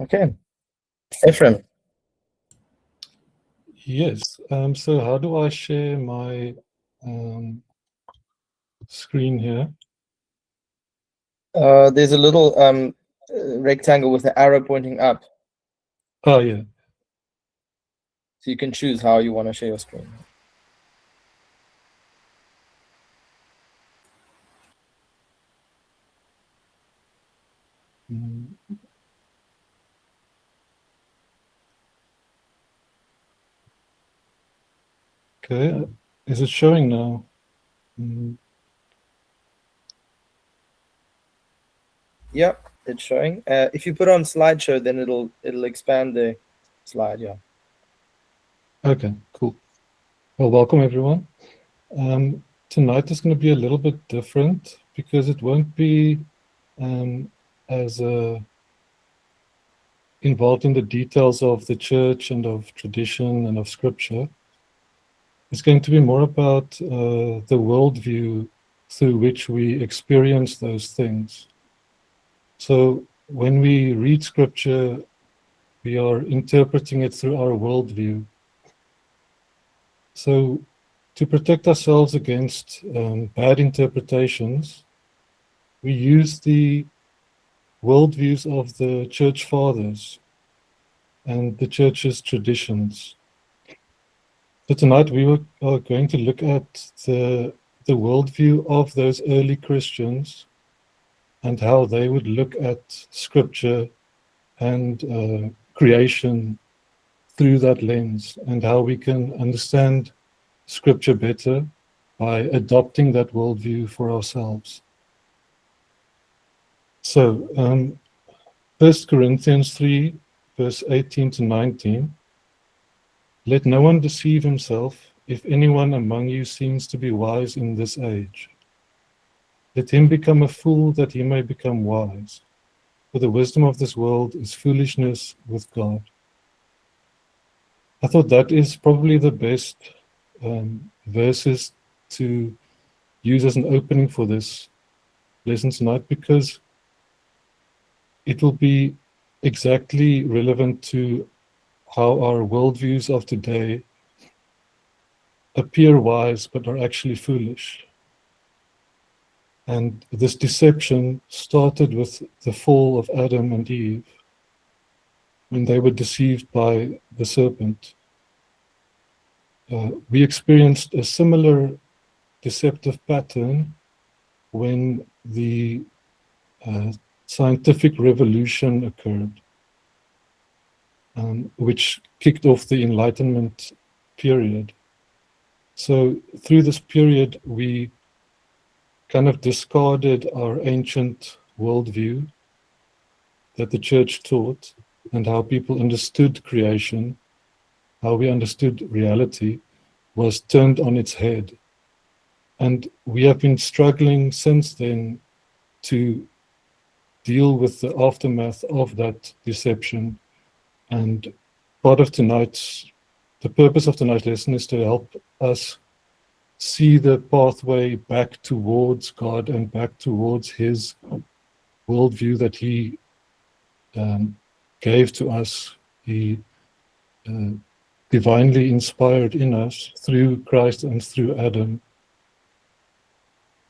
Okay. Ephrem. Yes. So how do I share my screen here? There's a little rectangle with an arrow pointing up. Oh, yeah. So you can choose how you want to share your screen. Okay. Is it showing now? Yep, it's showing. If you put on slideshow, then it'll expand the slide. Yeah. Okay, cool. Well, welcome everyone. Tonight is going to be a little bit different because it won't be as involved in the details of the church and of tradition and of scripture. It's going to be more about the worldview through which we experience those things. So when we read scripture, we are interpreting it through our worldview. So to protect ourselves against bad interpretations, we use the worldviews of the church fathers and the church's traditions. So tonight we are going to look at the worldview of those early Christians and how they would look at scripture and creation through that lens, and how we can understand scripture better by adopting that worldview for ourselves. So 1 Corinthians 3, verse 18 to 19. Let no one deceive himself. If anyone among you seems to be wise in this age, let him become a fool that he may become wise. For the wisdom of this world is foolishness with God. I thought that is probably the best verses to use as an opening for this lesson tonight, because it will be exactly relevant to how our worldviews of today appear wise but are actually foolish. And this deception started with the fall of Adam and Eve, when they were deceived by the serpent. We experienced a similar deceptive pattern when the scientific revolution occurred, which kicked off the Enlightenment period. So through this period, we kind of discarded our ancient worldview that the church taught, and how people understood creation, how we understood reality, was turned on its head. And we have been struggling since then to deal with the aftermath of that deception. And the purpose of tonight's lesson is to help us see the pathway back towards God and back towards his worldview that he gave to us. He divinely inspired in us through Christ and through Adam.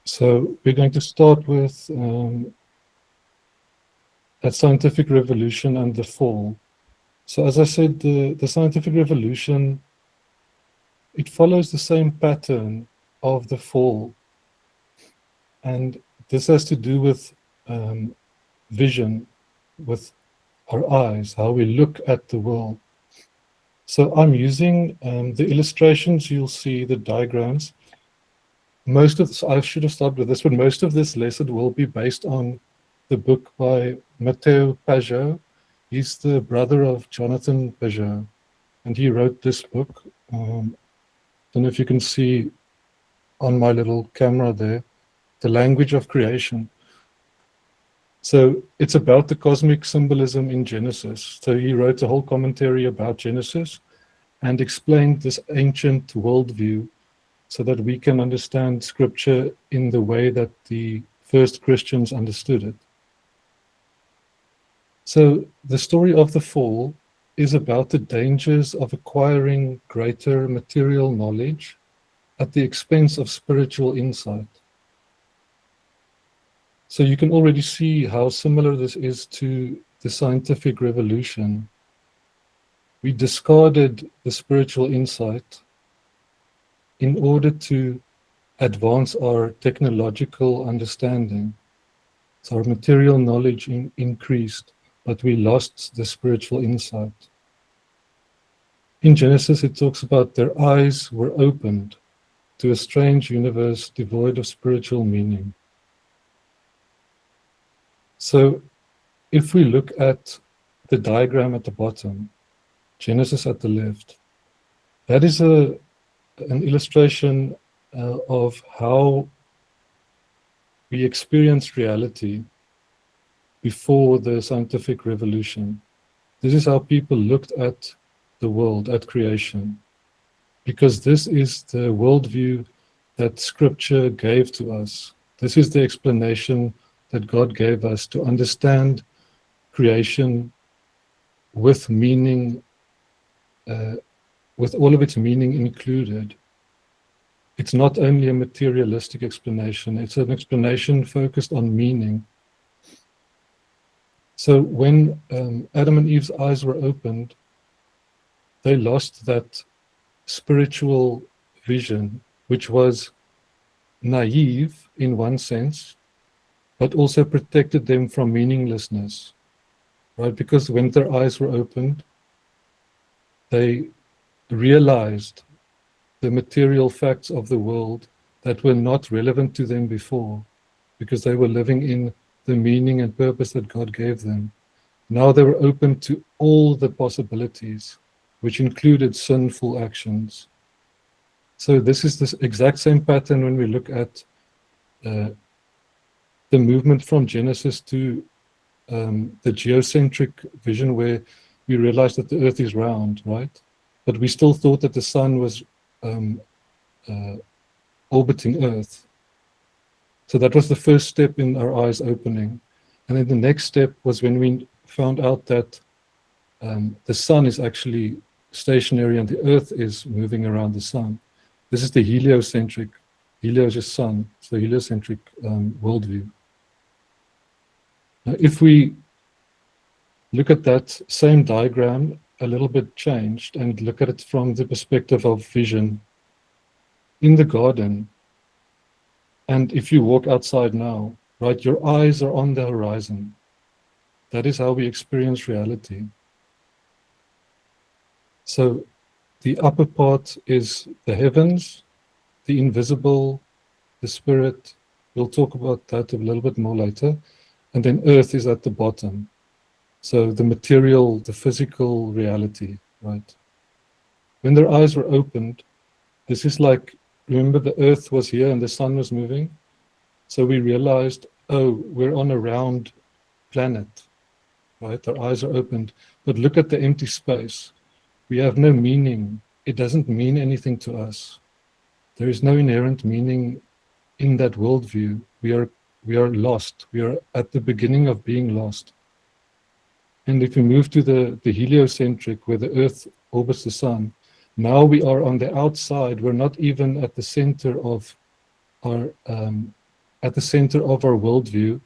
So we're going to start with that scientific revolution and the fall. So as I said, the scientific revolution, it follows the same pattern of the fall. And this has to do with vision, with our eyes, how we look at the world. So I'm using the illustrations you'll see, the diagrams. Most of this, I should have started with this, but most of this lesson will be based on the book by Matteo Pajot. He's the brother of Jonathan Pajot, and he wrote this book. I don't know if you can see on my little camera there, The Language of Creation. So it's about the cosmic symbolism in Genesis. So he wrote a whole commentary about Genesis and explained this ancient worldview so that we can understand scripture in the way that the first Christians understood it. So the story of the fall is about the dangers of acquiring greater material knowledge at the expense of spiritual insight. So you can already see how similar this is to the scientific revolution. We discarded the spiritual insight in order to advance our technological understanding. So our material knowledge increased, but we lost the spiritual insight. In Genesis, it talks about their eyes were opened to a strange universe devoid of spiritual meaning. So if we look at the diagram at the bottom, Genesis at the left, that is an illustration of how we experienced reality before the scientific revolution. This is how people looked at the world, at creation, because this is the worldview that Scripture gave to us. This is the explanation that God gave us to understand creation with meaning, with all of its meaning included. It's not only a materialistic explanation, it's an explanation focused on meaning. So when Adam and Eve's eyes were opened, they lost that spiritual vision, which was naive in one sense, but also protected them from meaninglessness, right? Because when their eyes were opened, they realized the material facts of the world that were not relevant to them before, because they were living in the meaning and purpose that God gave them. Now they were open to all the possibilities, which included sinful actions. So this is the exact same pattern when we look at the movement from Genesis to the geocentric vision, where we realized that the earth is round, right? But we still thought that the sun was orbiting earth. So that was the first step in our eyes opening. And then the next step was when we found out that the sun is actually stationary and the earth is moving around the sun. This is the heliocentric, helio is just sun, so heliocentric worldview. Now, if we look at that same diagram a little bit changed and look at it from the perspective of vision in the garden, and if you walk outside now, right, your eyes are on the horizon. That is how we experience reality. So the upper part is the heavens, the invisible, the spirit. We'll talk about that a little bit more later. And then earth is at the bottom. So the material, the physical reality, right? When their eyes were opened, this is like, remember the earth was here and the sun was moving? So we realized, oh, we're on a round planet, right? Our eyes are opened. But look at the empty space. We have no meaning. It doesn't mean anything to us. There is no inherent meaning in that worldview. We are lost. We are at the beginning of being lost. And if we move to the heliocentric, where the earth orbits the sun, now we are on the outside. We're not even at the center of our worldview.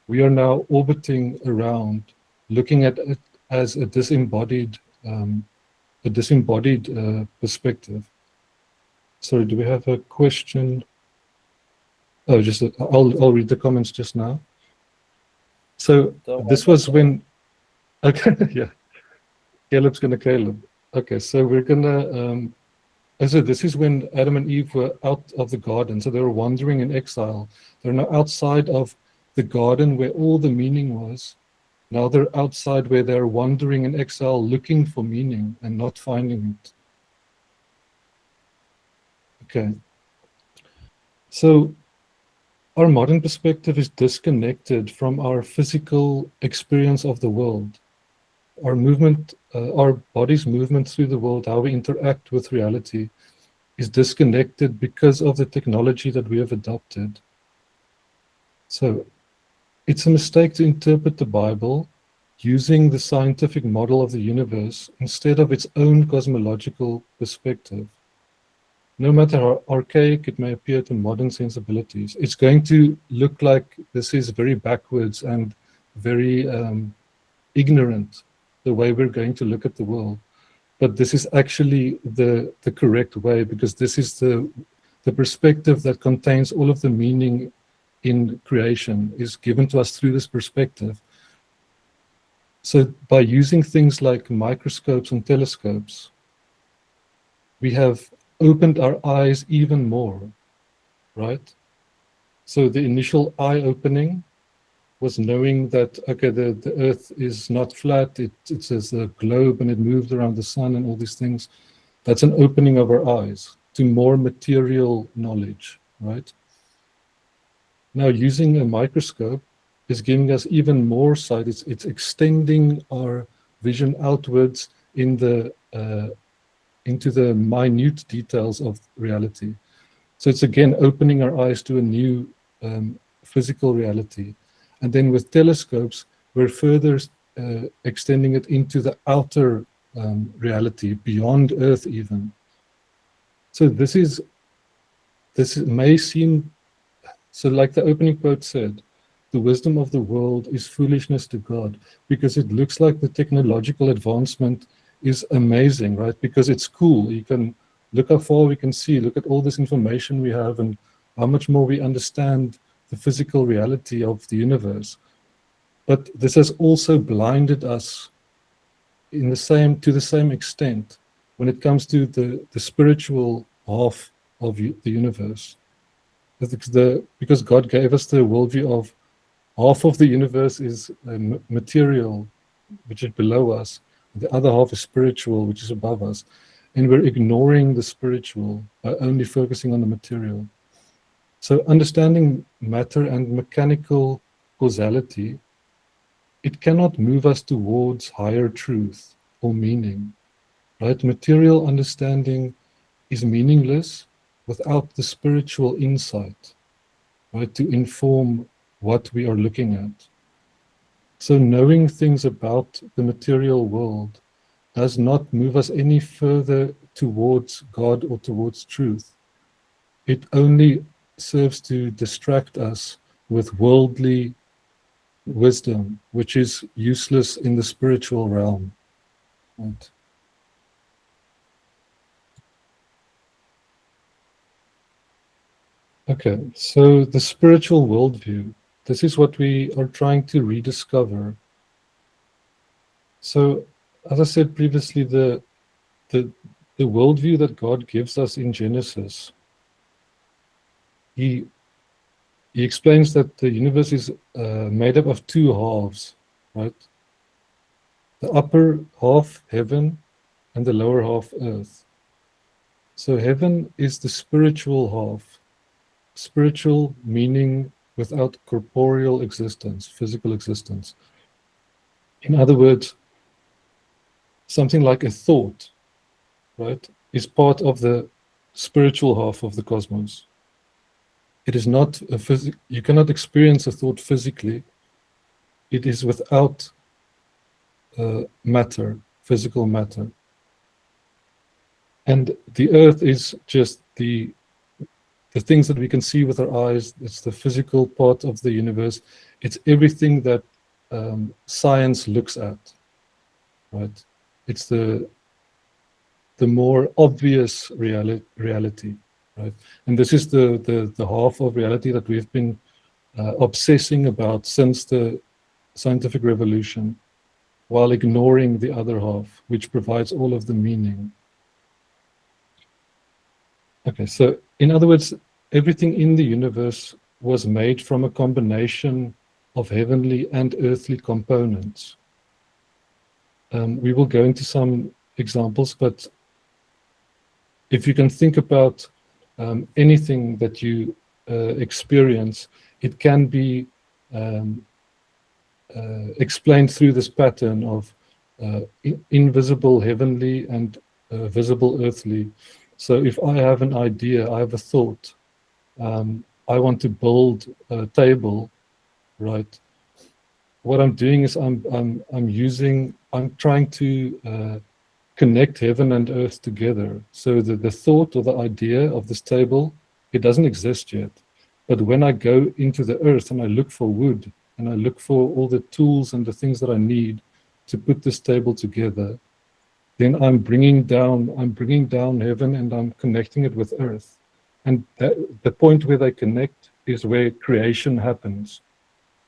We are now orbiting around, looking at it as a disembodied perspective. Sorry, do we have a question? Oh, I'll read the comments just now. So this was when, okay, yeah, Caleb's gonna Caleb. Okay, so we're gonna, so this is when Adam and Eve were out of the garden. So they were wandering in exile. They're now outside of the garden where all the meaning was. Now they're outside where they're wandering in exile, looking for meaning and not finding it. Okay. So our modern perspective is disconnected from our physical experience of the world. Our movement, our body's movement through the world, how we interact with reality, is disconnected because of the technology that we have adopted. So it's a mistake to interpret the Bible using the scientific model of the universe instead of its own cosmological perspective. No matter how archaic it may appear to modern sensibilities, it's going to look like this is very backwards and very ignorant, the way we're going to look at the world. But this is actually the correct way, because this is the perspective that contains all of the meaning in creation is given to us through this perspective. So by using things like microscopes and telescopes, we have opened our eyes even more, right? So the initial eye-opening was knowing that, okay, the Earth is not flat, it's as a globe and it moves around the sun and all these things. That's an opening of our eyes to more material knowledge, right? Now, using a microscope is giving us even more sight. It's extending our vision outwards in the into the minute details of reality. So it's again opening our eyes to a new physical reality. And then with telescopes, we're further extending it into the outer reality, beyond Earth even. So this may seem, so like the opening quote said, the wisdom of the world is foolishness to God, because it looks like the technological advancement is amazing, right? Because it's cool. You can look how far we can see, look at all this information we have and how much more we understand the physical reality of the universe. But this has also blinded us to the same extent when it comes to the spiritual half of the universe. Because God gave us the worldview of half of the universe is material, which is below us. The other half is spiritual, which is above us. And we're ignoring the spiritual by only focusing on the material. So understanding matter and mechanical causality, it cannot move us towards higher truth or meaning, right? Material understanding is meaningless without the spiritual insight, right, to inform what we are looking at. So knowing things about the material world does not move us any further towards God or towards truth. It only serves to distract us with worldly wisdom, which is useless in the spiritual realm. Right? Okay, so the spiritual worldview, this is what we are trying to rediscover. So, as I said previously, the worldview that God gives us in Genesis, he explains that the universe is made up of two halves, right? The upper half, heaven, and the lower half, earth. So heaven is the spiritual half. Spiritual meaning without corporeal existence, physical existence. In other words, something like a thought, right, is part of the spiritual half of the cosmos. It is not a you cannot experience a thought physically. It is without matter, physical matter. And the earth is just the things that we can see with our eyes. It's the physical part of the universe. It's everything that science looks at, right? It's the more obvious reality, right? And this is the half of reality that we've been obsessing about since the scientific revolution, while ignoring the other half, which provides all of the meaning. Okay, so in other words, everything in the universe was made from a combination of heavenly and earthly components. We will go into some examples, but if you can think about anything that you experience, it can be explained through this pattern of invisible heavenly and visible earthly. So if I have an idea, I have a thought, I want to build a table, right? what I'm doing is I'm trying to connect heaven and earth together. So the thought or the idea of this table, it doesn't exist yet. But when I go into the earth and I look for wood and I look for all the tools and the things that I need to put this table together, then I'm bringing down heaven and I'm connecting it with earth. And the point where they connect is where creation happens.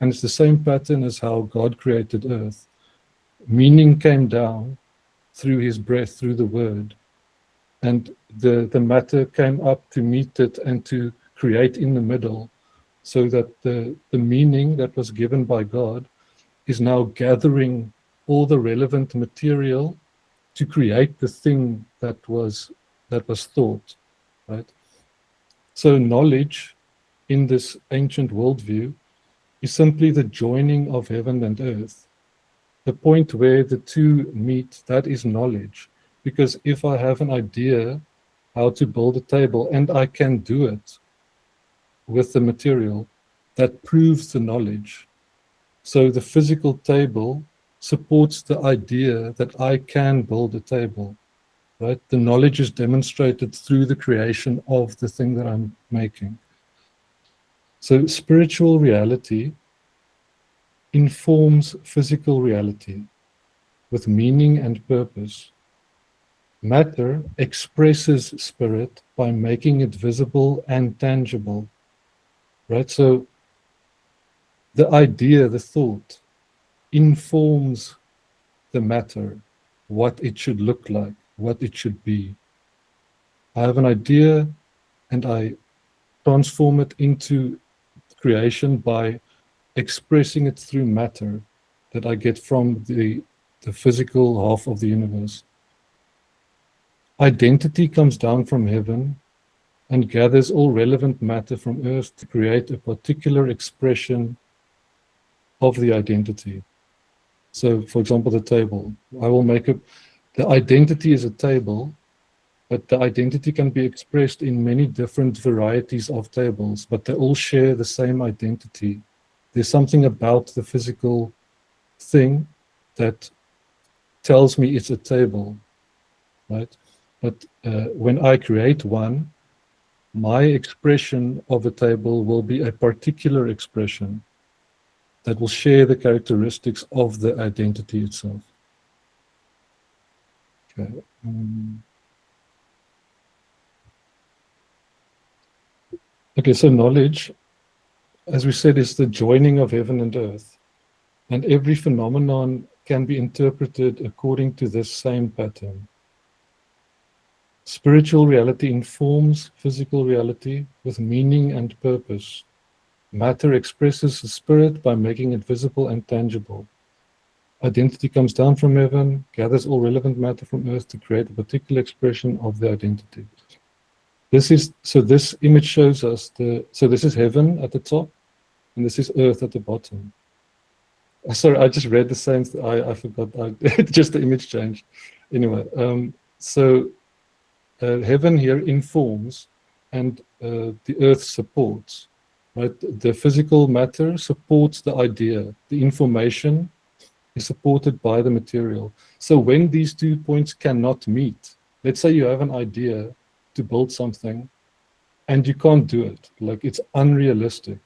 And it's the same pattern as how God created earth. Meaning came down through his breath, through the word. And the matter came up to meet it and to create in the middle, so that the meaning that was given by God is now gathering all the relevant material to create the thing that was thought, right? So knowledge in this ancient worldview is simply the joining of heaven and earth. The point where the two meet, that is knowledge. Because if I have an idea how to build a table and I can do it with the material, that proves the knowledge. So the physical table supports the idea that I can build a table, right? The knowledge is demonstrated through the creation of the thing that I'm making. So spiritual reality informs physical reality with meaning and purpose. Matter expresses spirit by making it visible and tangible, right? So the idea, the thought, informs the matter, what it should look like, what it should be. I have an idea and I transform it into creation by expressing it through matter that I get from the physical half of the universe. Identity comes down from heaven and gathers all relevant matter from earth to create a particular expression of the identity. So, for example, the table. The identity is a table, but the identity can be expressed in many different varieties of tables, but they all share the same identity. There's something about the physical thing that tells me it's a table, right? But when I create one, my expression of a table will be a particular expression that will share the characteristics of the identity itself. Okay. Okay, so knowledge, as we said, is the joining of heaven and earth. And every phenomenon can be interpreted according to this same pattern. Spiritual reality informs physical reality with meaning and purpose. Matter expresses the spirit by making it visible and tangible. Identity comes down from heaven, gathers all relevant matter from earth to create a particular expression of the identity. This image shows us this is heaven at the top, and this is earth at the bottom. Sorry, I just read the same. I forgot. Just the image changed. Anyway, heaven here informs, and the earth supports. Right, the physical matter supports the idea. The information is supported by the material. So when these 2 points cannot meet, let's say you have an idea to build something, and you can't do it. Like it's unrealistic.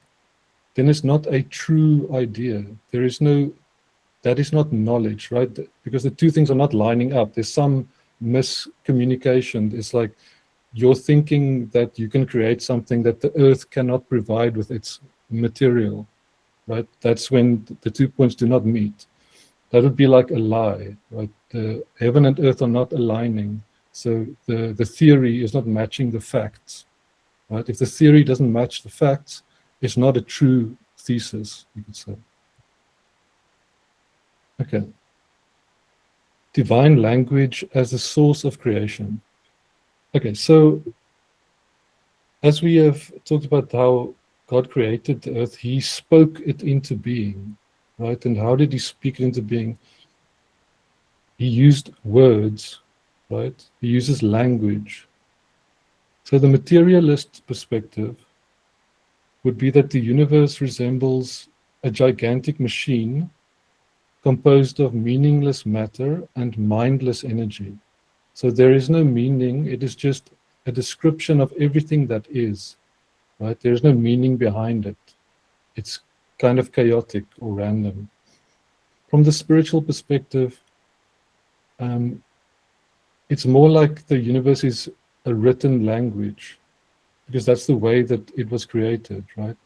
Then it's not a true idea. That is not knowledge, right? Because the two things are not lining up. There's some miscommunication. It's like you're thinking that you can create something that the earth cannot provide with its material, right? That's when the 2 points do not meet. That would be like a lie, right? The heaven and earth are not aligning. So the theory is not matching the facts, right? If the theory doesn't match the facts, it's not a true thesis, you could say. Okay. Divine language as the source of creation. Okay, so as we have talked about how God created the earth, he spoke it into being, right? And how did he speak it into being? He used words, right? He uses language. So the materialist perspective would be that the universe resembles a gigantic machine composed of meaningless matter and mindless energy. So there is no meaning, it is just a description of everything that is, right? There's no meaning behind it. It's kind of chaotic or random. From the spiritual perspective, it's more like the universe is a written language, because that's the way that it was created, right?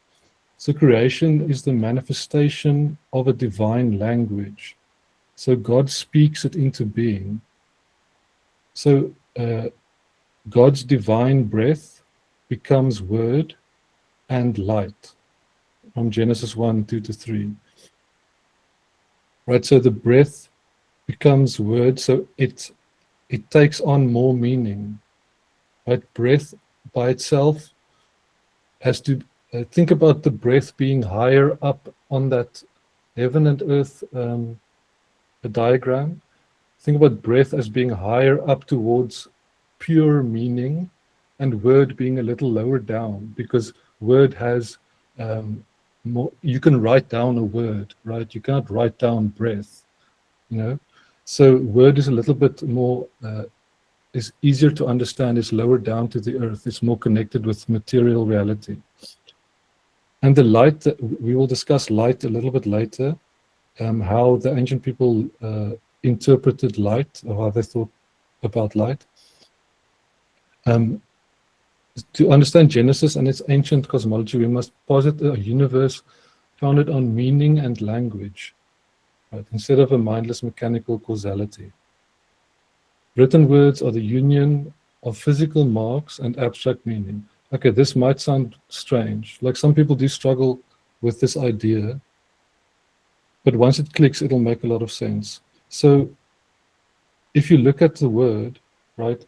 So creation is the manifestation of a divine language. So God speaks it into being. So God's divine breath becomes word and light, from Genesis 1, 2-3. Right, so the breath becomes word, so it takes on more meaning. Right, breath by itself has to think about the breath being higher up on that heaven and earth a diagram. Think about breath as being higher up towards pure meaning, and word being a little lower down, because word has more. You can write down a word, right? You can't write down breath, you know. So word is a little bit more. Is easier to understand. Is lower down to the earth. It's more connected with material reality. And the light, we will discuss light a little bit later, how the ancient people interpreted light, or how they thought about light. To understand Genesis and its ancient cosmology, we must posit a universe founded on meaning and language, right, instead of a mindless mechanical causality. Written words are the union of physical marks and abstract meaning. Okay, this might sound strange. Like, some people do struggle with this idea, but once it clicks, it'll make a lot of sense. So if you look at the word, right?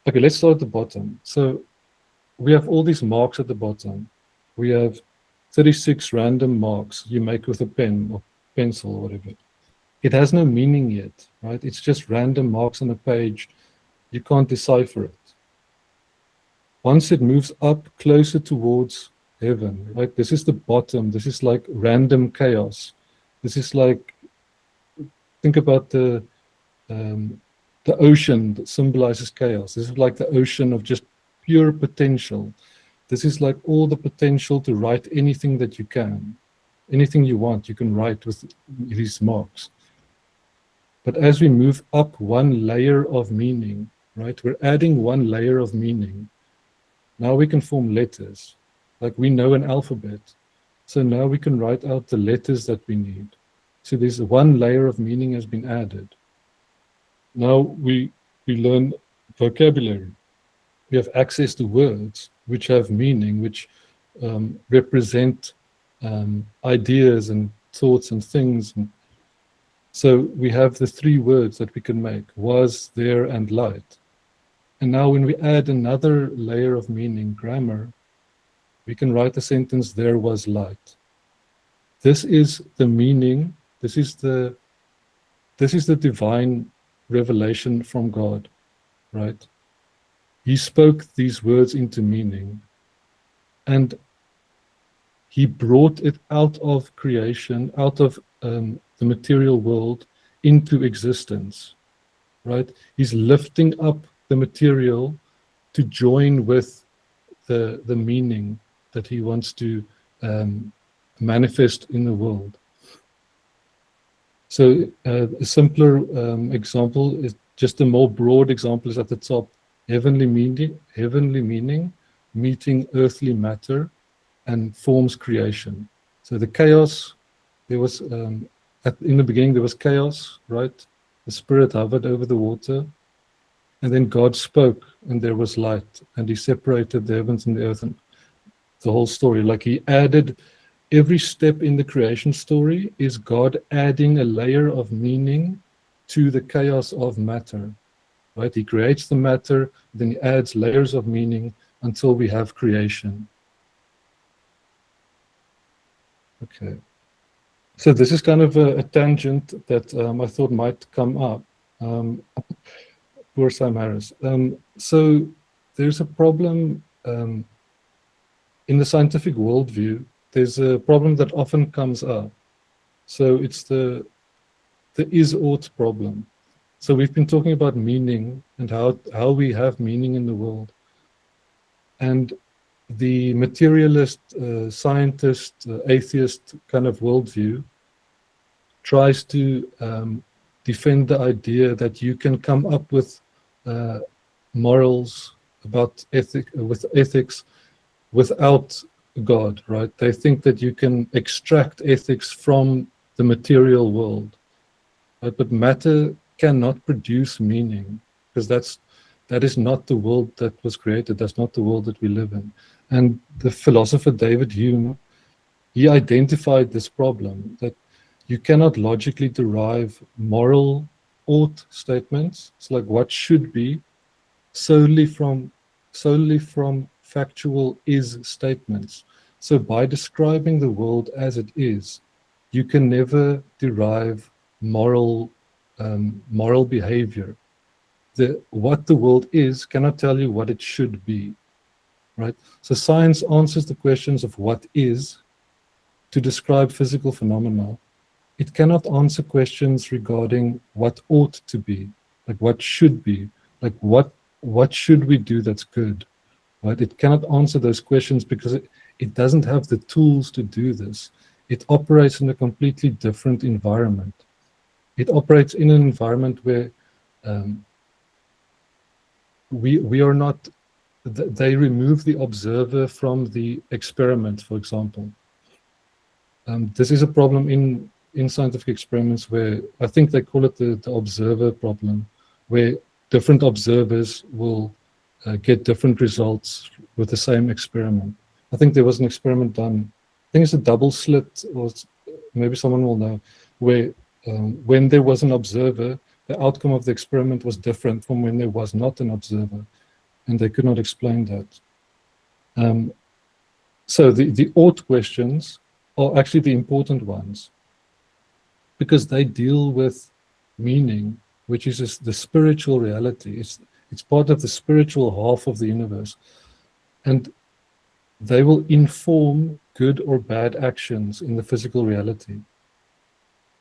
Okay, let's start at the bottom. So we have all these marks at the bottom. We have 36 random marks you make with a pen or pencil or whatever. It has no meaning yet, right? It's just random marks on a page. You can't decipher it. Once it moves up closer towards heaven, right? This is the bottom. This is like random chaos. This is like, think about the ocean that symbolizes chaos. This is like the ocean of just pure potential. This is like all the potential to write anything that you can. Anything you want, you can write with these marks. But as we move up one layer of meaning, right, we're adding one layer of meaning. Now we can form letters, like we know an alphabet. So now we can write out the letters that we need. So there's one layer of meaning has been added. Now we learn vocabulary. We have access to words which have meaning, which represent ideas and thoughts and things. So we have the three words that we can make: was, there, and light. And now when we add another layer of meaning, grammar, we can write the sentence, there was light. This is the meaning. This is the divine revelation from God, right? He spoke these words into meaning, and he brought it out of creation, out of the material world, into existence, right? He's lifting up the material to join with the meaning that he wants to manifest in the world. So a simpler example is just a more broad example is at the top. Heavenly meaning meeting earthly matter and forms creation. So the chaos, there was in the beginning there was chaos, right? The Spirit hovered over the water, and then God spoke, and there was light, and He separated the heavens and the earth, and the whole story. Like, He added. Every step in the creation story is God adding a layer of meaning to the chaos of matter, right? He creates the matter, then He adds layers of meaning until we have creation. Okay. So this is kind of a tangent that I thought might come up. Poor Sam Harris. So there's a problem in the scientific worldview. There's a problem that often comes up. So it's the the is-ought problem. So we've been talking about meaning and how we have meaning in the world. And the materialist, scientist, atheist kind of worldview tries to defend the idea that you can come up with morals about ethics without God, right? They think that you can extract ethics from the material world, right? But matter cannot produce meaning, because that is not the world that was created. That's not the world that we live in. And the philosopher David Hume, he identified this problem, that you cannot logically derive moral ought statements, it's like what should be, solely from factual is statements. So by describing the world as it is, you can never derive moral behavior. What the world is cannot tell you what it should be, right? So science answers the questions of what is to describe physical phenomena. It cannot answer questions regarding what ought to be, like what should be, like what should we do that's good, right? It cannot answer those questions because it doesn't have the tools to do this. It operates in a completely different environment. It operates in an environment where we are not, they remove the observer from the experiment, for example. This is a problem in scientific experiments where I think they call it the observer problem, where different observers will get different results with the same experiment. I think there was an experiment done, I think it's a double slit, or maybe someone will know, where when there was an observer, the outcome of the experiment was different from when there was not an observer, and they could not explain that. So the ought questions are actually the important ones, because they deal with meaning, which is the spiritual reality. It's part of the spiritual half of the universe. And they will inform good or bad actions in the physical reality.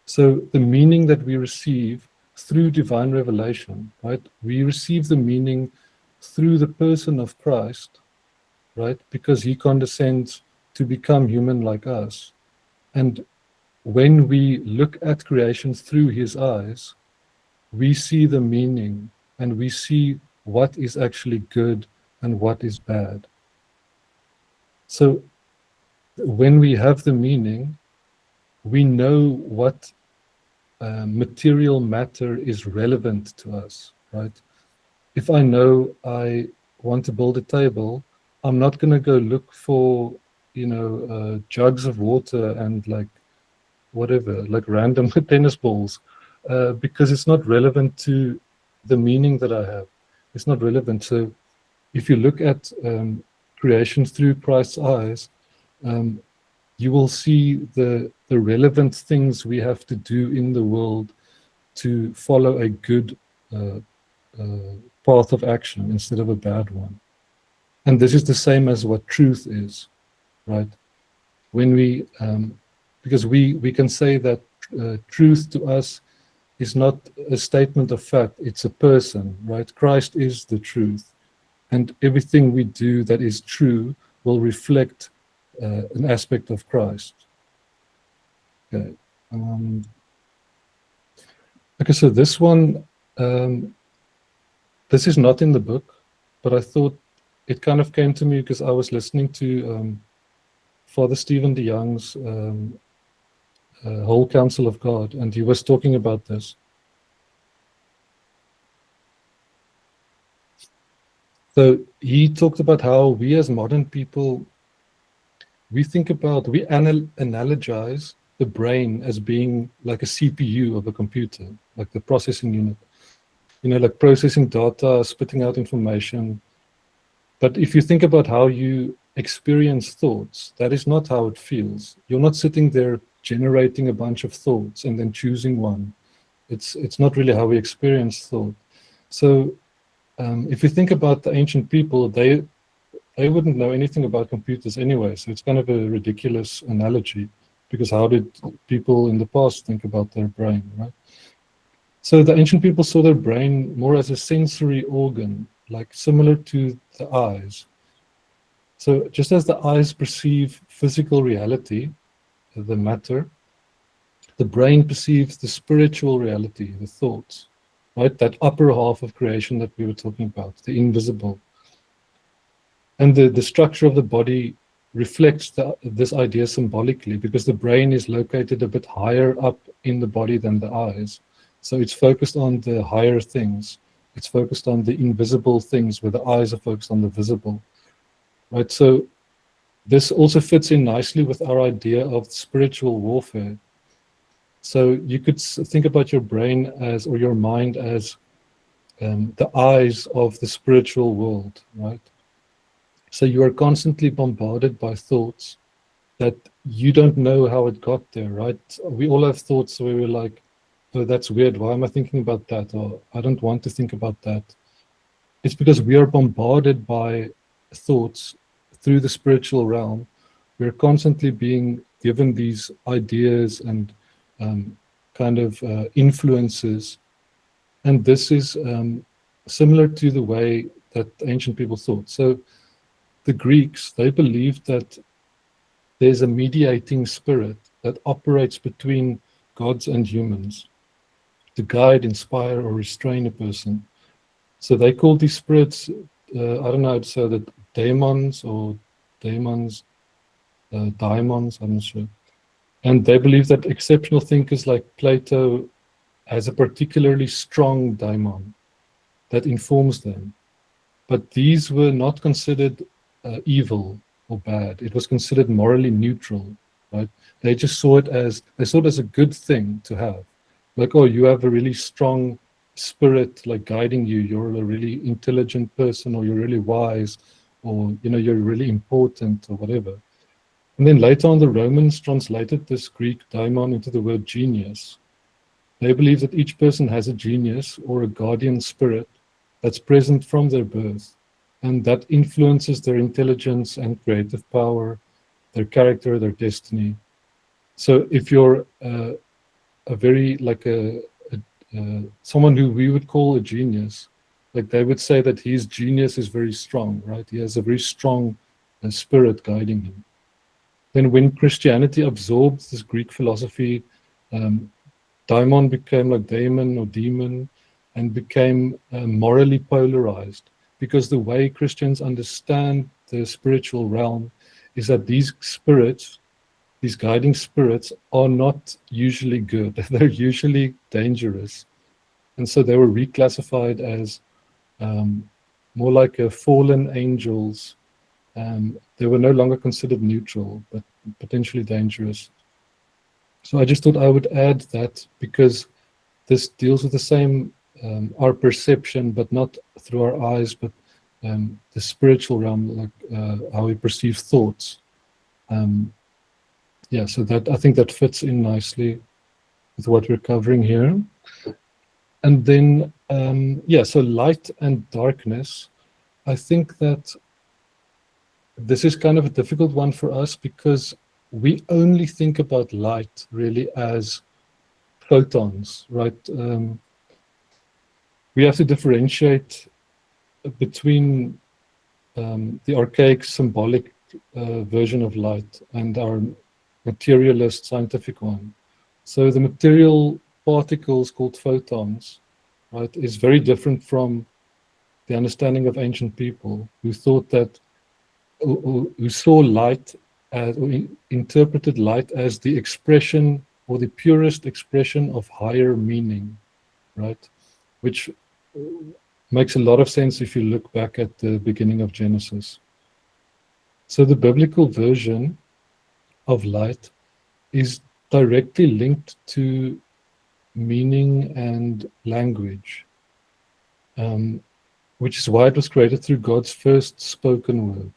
So the meaning that we receive through divine revelation, right? We receive the meaning through the person of Christ, right? Because he condescends to become human like us. And when we look at creation through his eyes, we see the meaning and we see what is actually good and what is bad. So when we have the meaning, we know what material matter is relevant to us, right? If I know I want to build a table, I'm not going to go look for, jugs of water and like whatever, like random tennis balls, because it's not relevant to the meaning that I have. It's not relevant. So if you look at creation through Christ's eyes, you will see the relevant things we have to do in the world to follow a good path of action instead of a bad one. And this is the same as what truth is, right? When we, because we can say that truth to us is not a statement of fact, it's a person, right? Christ is the truth. And everything we do that is true will reflect an aspect of Christ. Okay. Okay, so this one, this is not in the book, but I thought it kind of came to me because I was listening to Father Stephen DeYoung's Whole Counsel of God, and he was talking about this. So he talked about how we as modern people, we analogize the brain as being like a CPU of a computer, like the processing unit, like processing data, spitting out information. But if you think about how you experience thoughts, that is not how it feels. You're not sitting there generating a bunch of thoughts and then choosing one. It's not really how we experience thought. So if you think about the ancient people, they wouldn't know anything about computers anyway. So it's kind of a ridiculous analogy, because how did people in the past think about their brain, right? So the ancient people saw their brain more as a sensory organ, like similar to the eyes. So just as the eyes perceive physical reality, the matter, the brain perceives the spiritual reality, the thoughts, right? That upper half of creation that we were talking about, the invisible. And the structure of the body reflects this idea symbolically, because the brain is located a bit higher up in the body than the eyes. So it's focused on the higher things. It's focused on the invisible things, where the eyes are focused on the visible, right? So this also fits in nicely with our idea of spiritual warfare. So you could think about your brain as, or your mind as, the eyes of the spiritual world, right? So you are constantly bombarded by thoughts that you don't know how it got there, right? We all have thoughts where we're like, oh, that's weird. Why am I thinking about that? Or I don't want to think about that. It's because we are bombarded by thoughts through the spiritual realm. We're constantly being given these ideas and kind of influences. And this is similar to the way that ancient people thought. So the Greeks, they believed that there's a mediating spirit that operates between gods and humans to guide, inspire, or restrain a person. So they call these spirits, I don't know how to say that, daemons or daemons, daimons, I'm not sure. And they believe that exceptional thinkers like Plato has a particularly strong daimon that informs them. But these were not considered evil or bad. It was considered morally neutral, right? They just saw it as, they saw it as a good thing to have. Like, oh, you have a really strong spirit like guiding you. You're a really intelligent person, or you're really wise, or you're really important, or whatever. And then later on, the Romans translated this Greek daimon into the word genius. They believe that each person has a genius or a guardian spirit that's present from their birth, and that influences their intelligence and creative power, their character, their destiny. So if you're a very, like someone who we would call a genius, like they would say that his genius is very strong, right? He has a very strong spirit guiding him. Then when Christianity absorbed this Greek philosophy, daimon became like daemon or demon, and became morally polarized, because the way Christians understand the spiritual realm is that these spirits, these guiding spirits, are not usually good. They're usually dangerous. And so they were reclassified as more like a fallen angels. They were no longer considered neutral, but potentially dangerous. So I just thought I would add that, because this deals with the same, our perception, but not through our eyes, but the spiritual realm, like how we perceive thoughts. Yeah, so that, I think that fits in nicely with what we're covering here. And then, yeah, so light and darkness. I think that this is kind of a difficult one for us, because we only think about light really as photons, right? We have to differentiate between the archaic symbolic version of light and our materialist scientific one. So the material particles called photons, right, is very different from the understanding of ancient people who thought that, who saw light as, or interpreted light as the expression, or the purest expression of higher meaning, right? Which makes a lot of sense if you look back at the beginning of Genesis. So the biblical version of light is directly linked to meaning and language, which is why it was created through God's first spoken word.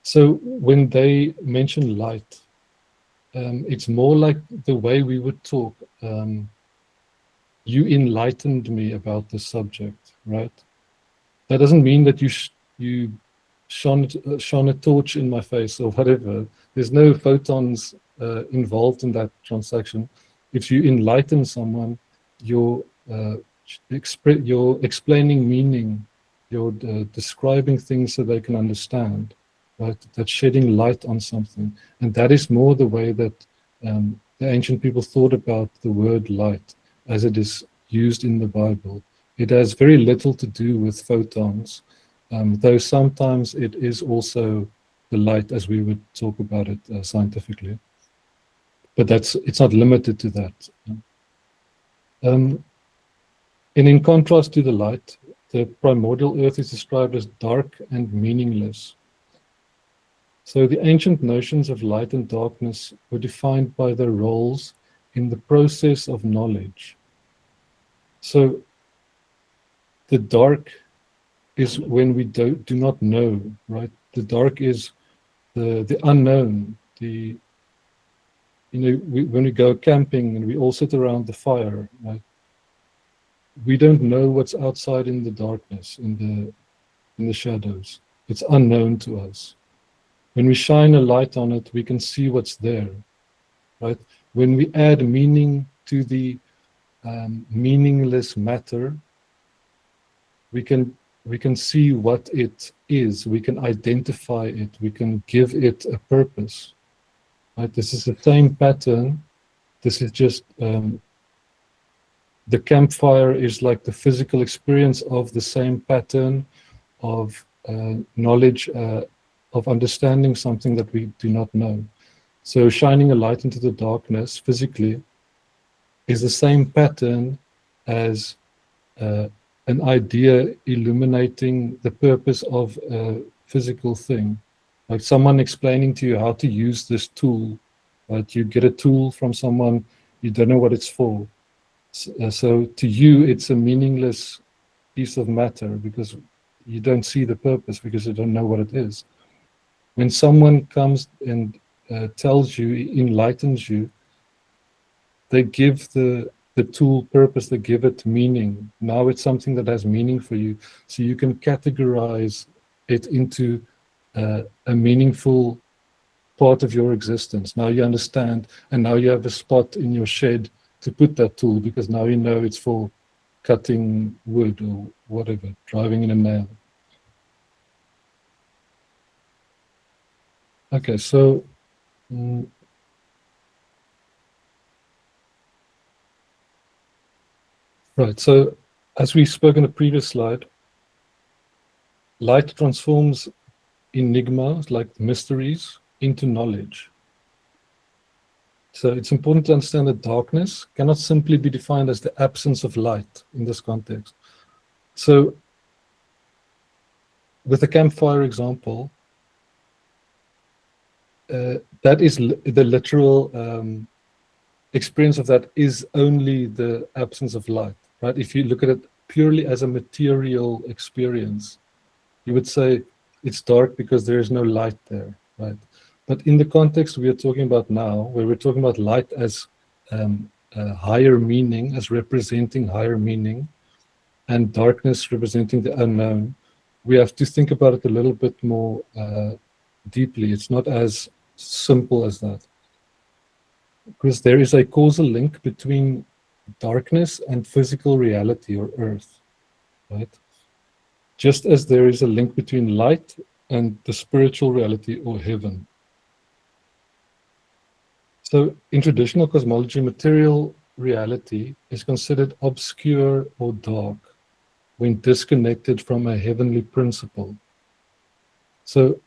So when they mention light, it's more like the way we would talk. You enlightened me about the subject, right? That doesn't mean that you shone a torch in my face or whatever. There's no photons involved in that transaction. if you enlighten someone, you're you're explaining meaning, you're describing things so they can understand, right? That's shedding light on something. And that is more the way that the ancient people thought about the word light as it is used in the Bible. It has very little to do with photons, though sometimes it is also the light as we would talk about it scientifically. But it's not limited to that. And in contrast to the light, the primordial earth is described as dark and meaningless. So the ancient notions of light and darkness were defined by their roles in the process of knowledge. So the dark is when we do not know, right? The dark is the unknown, when we go camping and we all sit around the fire, right? We don't know what's outside in the darkness, in the shadows. It's unknown to us. When we shine a light on it, we can see what's there, right? When we add meaning to the meaningless matter, we can see what it is. We can identify it. We can give it a purpose. Right? This is the same pattern. This is just the campfire is like the physical experience of the same pattern of knowledge, of understanding something that we do not know. So shining a light into the darkness physically is the same pattern as an idea illuminating the purpose of a physical thing. Like someone explaining to you how to use this tool, right? You get a tool from someone, you don't know what it's for. So to you, it's a meaningless piece of matter because you don't see the purpose because you don't know what it is. When someone comes and tells you, enlightens you, they give the tool purpose, they give it meaning. Now it's something that has meaning for you. So you can categorize it into a meaningful part of your existence. Now you understand, and now you have a spot in your shed to put that tool because now you know it's for cutting wood or whatever, driving in a nail. Okay, so right, so as we spoke in the previous slide, light transforms enigmas like mysteries into knowledge. So it's important to understand that darkness cannot simply be defined as the absence of light in this context. So with the campfire example, that is the literal experience of that is only the absence of light, right? If you look at it purely as a material experience, you would say it's dark because there is no light there, right? But in the context we are talking about now, where we're talking about light as higher meaning, as representing higher meaning, and darkness representing the unknown, we have to think about it a little bit more deeply. It's not as simple as that. Because there is a causal link between darkness and physical reality or earth, right? Just as there is a link between light and the spiritual reality or heaven. So in traditional cosmology, material reality is considered obscure or dark when disconnected from a heavenly principle. So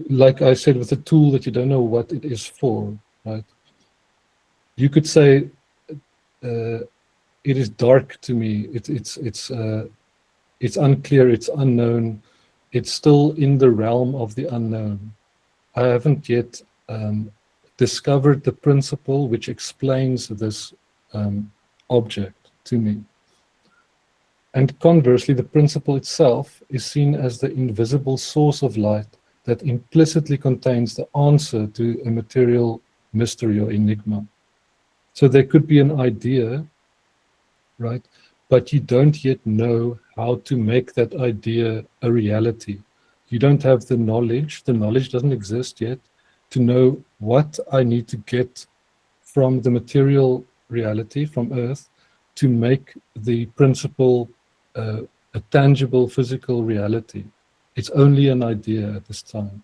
like I said, with a tool that you don't know what it is for, right? You could say it is dark to me. It's unclear. It's unknown. It's still in the realm of the unknown. I haven't yet discovered the principle which explains this object to me. And conversely, the principle itself is seen as the invisible source of light that implicitly contains the answer to a material mystery or enigma. So there could be an idea, right? But you don't yet know how to make that idea a reality. You don't have the knowledge doesn't exist yet to know what I need to get from the material reality, from Earth, to make the principle a tangible physical reality. It's only an idea at this time.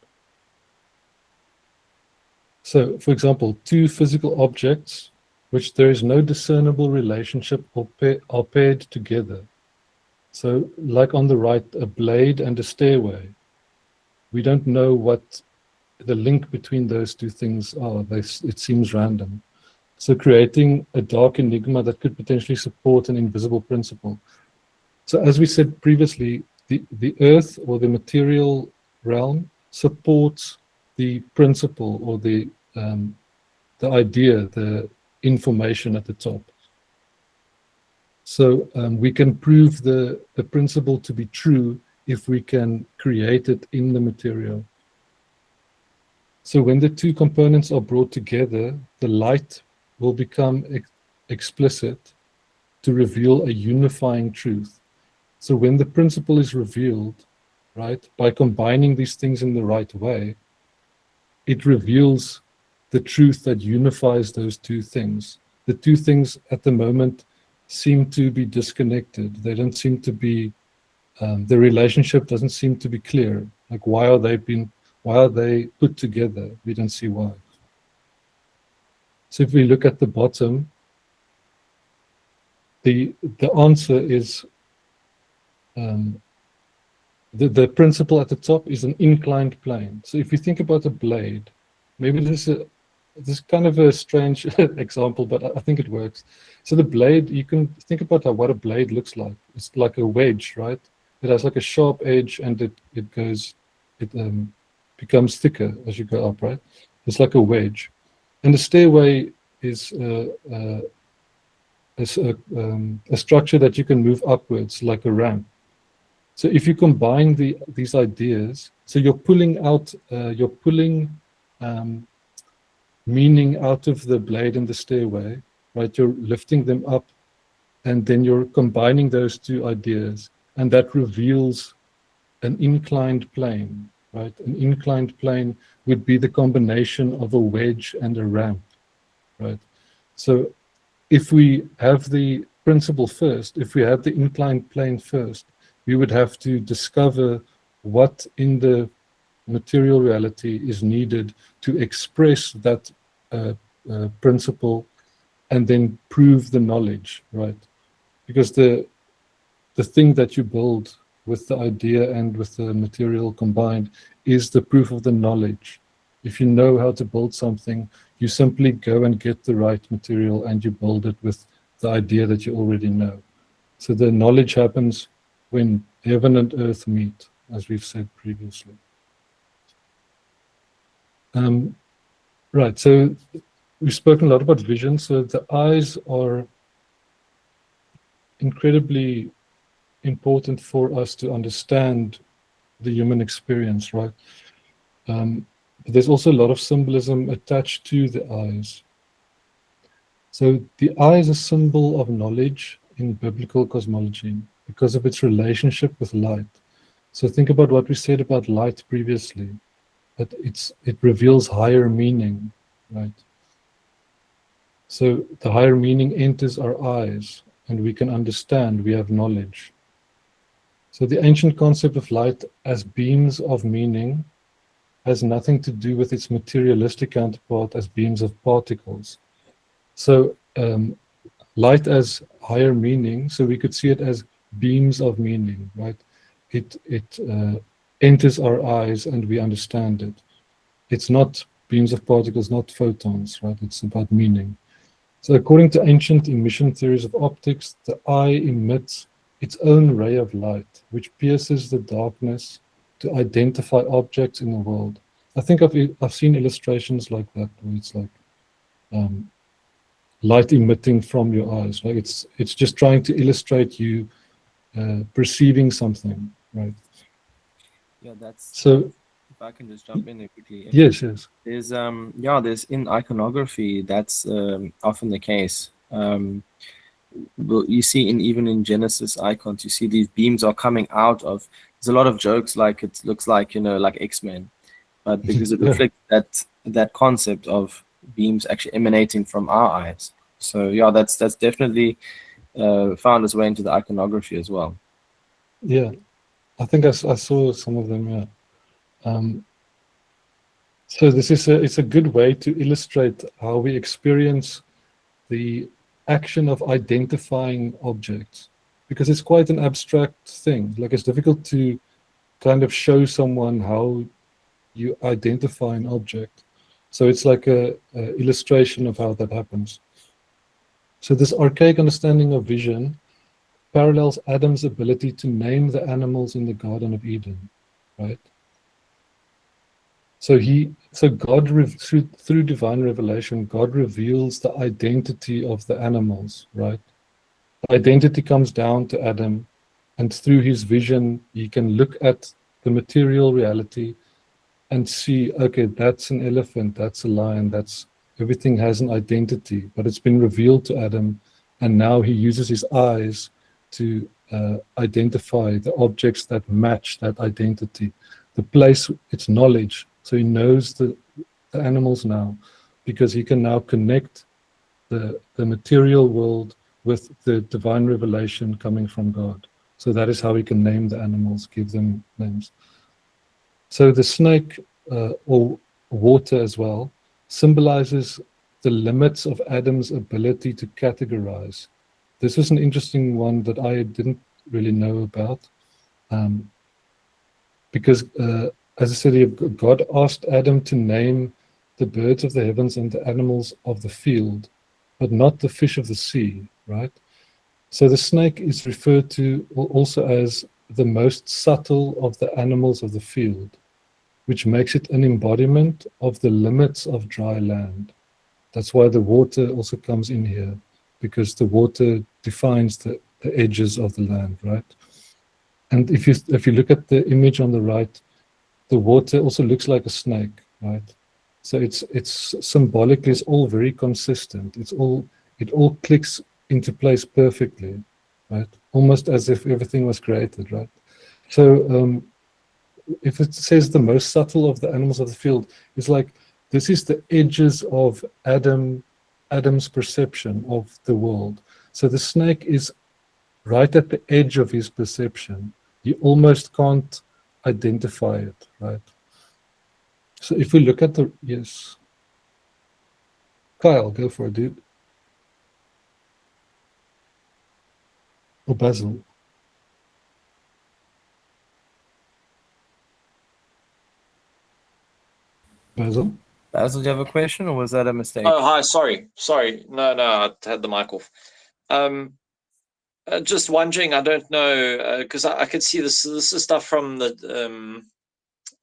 So, for example, two physical objects which there is no discernible relationship are paired together. So, like on the right, a blade and a stairway. We don't know what the link between those two things are. It seems random. So creating a dark enigma that could potentially support an invisible principle. So as we said previously, the earth or the material realm supports the principle or the idea, the information at the top. So we can prove the principle to be true if we can create it in the material. So when the two components are brought together, the light will become explicit to reveal a unifying truth. So when the principle is revealed, right, by combining these things in the right way, it reveals the truth that unifies those two things. The two things at the moment seem to be disconnected. They don't seem to be, the relationship doesn't seem to be clear. Like why are they put together? We don't see why. So if we look at the bottom, the answer is the principle at the top is an inclined plane. So if you think about a blade, maybe this is kind of a strange example, but I think it works. So the blade, you can think about what a blade looks like. It's like a wedge, right? It has like a sharp edge, and it becomes thicker as you go up, right? It's like a wedge. And the stairway is a structure that you can move upwards like a ramp. So if you combine these ideas, so you're pulling meaning out of the blade and the stairway, right? You're lifting them up, and then you're combining those two ideas, and that reveals an inclined plane, right? An inclined plane would be the combination of a wedge and a ramp, right? So if we have the principle first, if we have the inclined plane first, we would have to discover what in the material reality is needed to express that principle, and then prove the knowledge, right? Because the thing that you build with the idea and with the material combined is the proof of the knowledge. If you know how to build something, you simply go and get the right material and you build it with the idea that you already know. So the knowledge happens when heaven and earth meet, as we've said previously. Right, so we've spoken a lot about vision. So the eyes are incredibly important for us to understand the human experience, right? There's also a lot of symbolism attached to the eyes. So the eye is a symbol of knowledge in biblical cosmology because of its relationship with light. So think about what we said about light previously, that it reveals higher meaning, right? So the higher meaning enters our eyes, and we can understand, we have knowledge. So the ancient concept of light as beams of meaning has nothing to do with its materialistic counterpart as beams of particles. So light as higher meaning, so we could see it as beams of meaning, right? It enters our eyes and we understand it. It's not beams of particles, not photons, right? It's about meaning. So according to ancient emission theories of optics, the eye emits its own ray of light, which pierces the darkness to identify objects in the world. I think I've seen illustrations like that, where it's like light emitting from your eyes. Right? It's just trying to illustrate you perceiving something, right? Yeah, that's so. If I can just jump in there quickly. Yes. There's there's in iconography that's often the case. You see even in Genesis icons, you see these beams are coming out of. There's a lot of jokes like it looks like like X-Men, but because it reflects that concept of beams actually emanating from our eyes. So yeah, that's definitely found its way into the iconography as well. Yeah, I think I saw some of them. Yeah. So this is it's a good way to illustrate how we experience the action of identifying objects, because it's quite an abstract thing. Like, it's difficult to kind of show someone how you identify an object. So it's like a illustration of how that happens. So this archaic understanding of vision parallels Adam's ability to name the animals in the Garden of Eden, right? So God, through divine revelation, God reveals the identity of the animals, right? The identity comes down to Adam, and through his vision, he can look at the material reality and see, okay, that's an elephant, that's a lion, everything has an identity, but it's been revealed to Adam, and now he uses his eyes to identify the objects that match that identity. The place, it's knowledge. So he knows the animals now, because he can now connect the material world with the divine revelation coming from God. So that is how he can name the animals, give them names. So the snake, or water as well, symbolizes the limits of Adam's ability to categorize. This was an interesting one that I didn't really know about, because, as I said, God asked Adam to name the birds of the heavens and the animals of the field, but not the fish of the sea, right? So the snake is referred to also as the most subtle of the animals of the field, which makes it an embodiment of the limits of dry land. That's why the water also comes in here, because the water defines the edges of the land, right? And if you look at the image on the right, the water also looks like a snake, right? So it's symbolically, it's all very consistent. It all clicks into place perfectly, right? Almost as if everything was created, right? So if it says the most subtle of the animals of the field, it's like this is the edges of Adam's perception of the world. So the snake is right at the edge of his perception. You almost can't identify it, right? So if we look at yes. Kyle, go for it, dude. Or Basil. Basil? Basil, do you have a question, or was that a mistake? Oh, hi. Sorry. No, I had the mic off. Just wondering, I don't know, because I could see this is stuff from the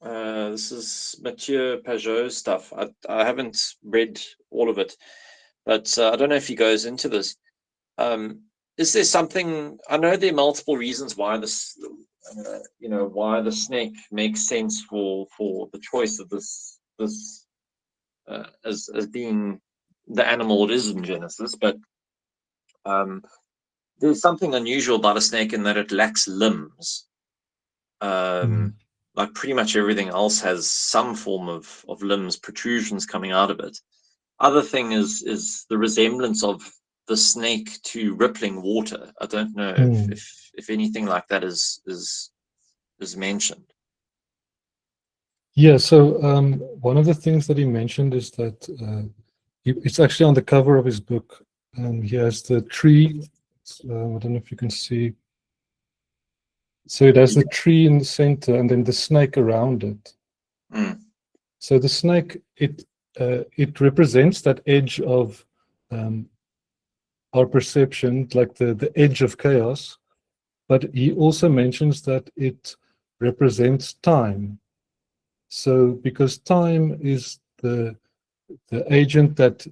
this is Mathieu Pajot's stuff. I haven't read all of it, but I don't know if he goes into this. Is there something? I know there are multiple reasons why this, why the snake makes sense for the choice of this as being the animal it is in Genesis, but there's something unusual about a snake in that it lacks limbs. Like pretty much everything else has some form of limbs, protrusions coming out of it. Other thing is the resemblance of the snake to rippling water. I don't know if anything like that is mentioned. Yeah, so one of the things that he mentioned is that it's actually on the cover of his book. He has the tree. I don't know if you can see. So it has the tree in the center and then the snake around it. So the snake, it represents that edge of our perception, like the edge of chaos. But he also mentions that it represents time. So because time is the agent that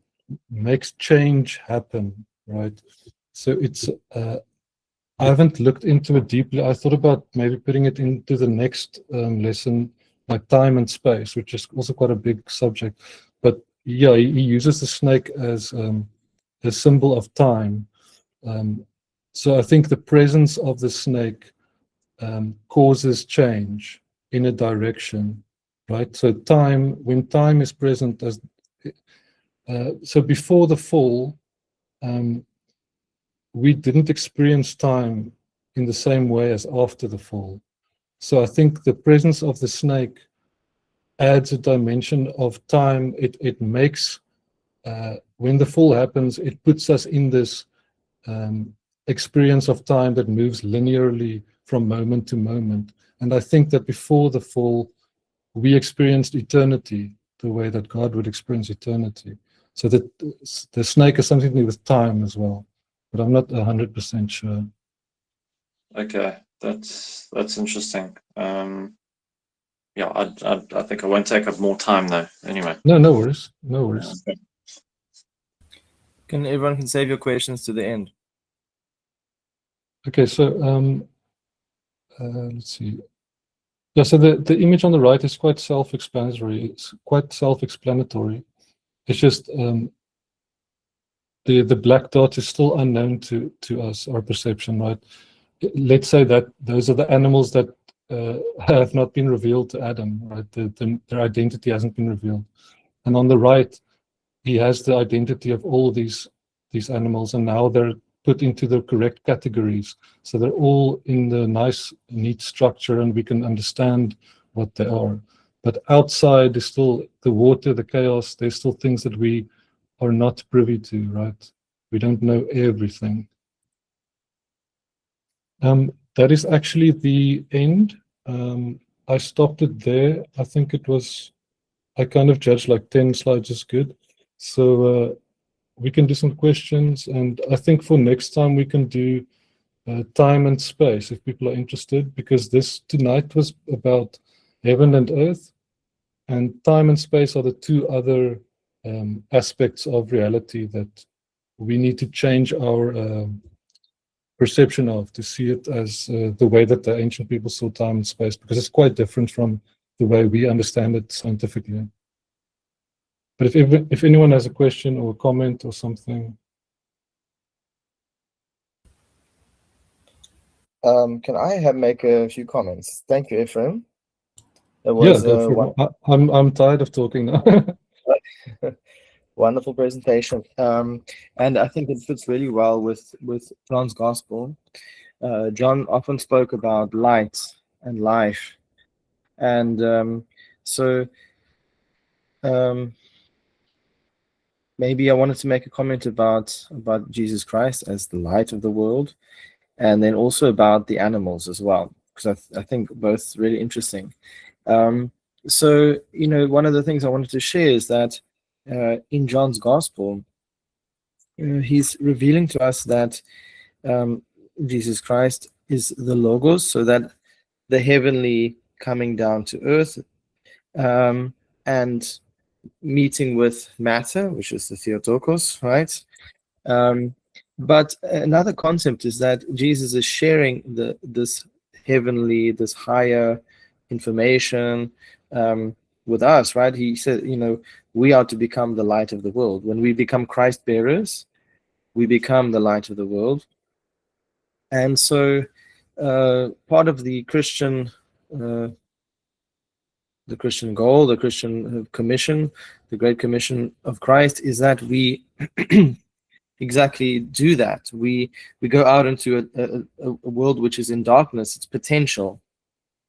makes change happen, right? So it's I haven't looked into it deeply. I thought about maybe putting it into the next lesson, like time and space, which is also quite a big subject. But yeah, he uses the snake as a symbol of time. So I think the presence of the snake causes change in a direction, right? So when time is present, So before the fall, we didn't experience time in the same way as after the fall. So I think the presence of the snake adds a dimension of time. It makes, when the fall happens, it puts us in this experience of time that moves linearly from moment to moment. And I think that before the fall, we experienced eternity the way that God would experience eternity. So that the snake has something to do with time as well, but I'm not 100% sure. Okay, that's interesting. Yeah, I think I won't take up more time though. Anyway. No, no worries, no worries. Okay. Everyone can save your questions to the end. Okay, so let's see. Yeah, so the image on the right is quite self-explanatory. It's quite self-explanatory. It's just the black dot is still unknown to us, our perception, right? Let's say that those are the animals that have not been revealed to Adam, right? Their identity hasn't been revealed. And on the right, he has the identity of all these animals, and now they're put into the correct categories. So they're all in the nice, neat structure, and we can understand what they are. But outside is still the water, the chaos. There's still things that we are not privy to, right? We don't know everything. That is actually the end. I stopped it there. I think it was, I kind of judged like 10 slides is good. So we can do some questions, and I think for next time we can do time and space if people are interested, because this tonight was about heaven and earth, and time and space are the two other aspects of reality that we need to change our perception of, to see it as the way that the ancient people saw time and space, because it's quite different from the way we understand it scientifically. But if anyone has a question or a comment or something. Can I make a few comments? Thank you, Ephrem. That Yeah, was go for it. I'm tired of talking now. wonderful presentation, and I think it fits really well with John's gospel. John often spoke about light and life, and so maybe I wanted to make a comment about Jesus Christ as the light of the world, and then also about the animals as well, because I think both really interesting. So, one of the things I wanted to share is that in John's gospel, he's revealing to us that Jesus Christ is the Logos, so that the heavenly coming down to earth, and meeting with matter, which is the theotokos, right? But another concept is that Jesus is sharing this heavenly, this higher information with us, right? He said, we are to become the light of the world. When we become Christ bearers, we become the light of the world. And so part of the Christian goal, the Christian commission, the Great Commission of Christ, is that we exactly do that. We go out into a world which is in darkness. It's potential.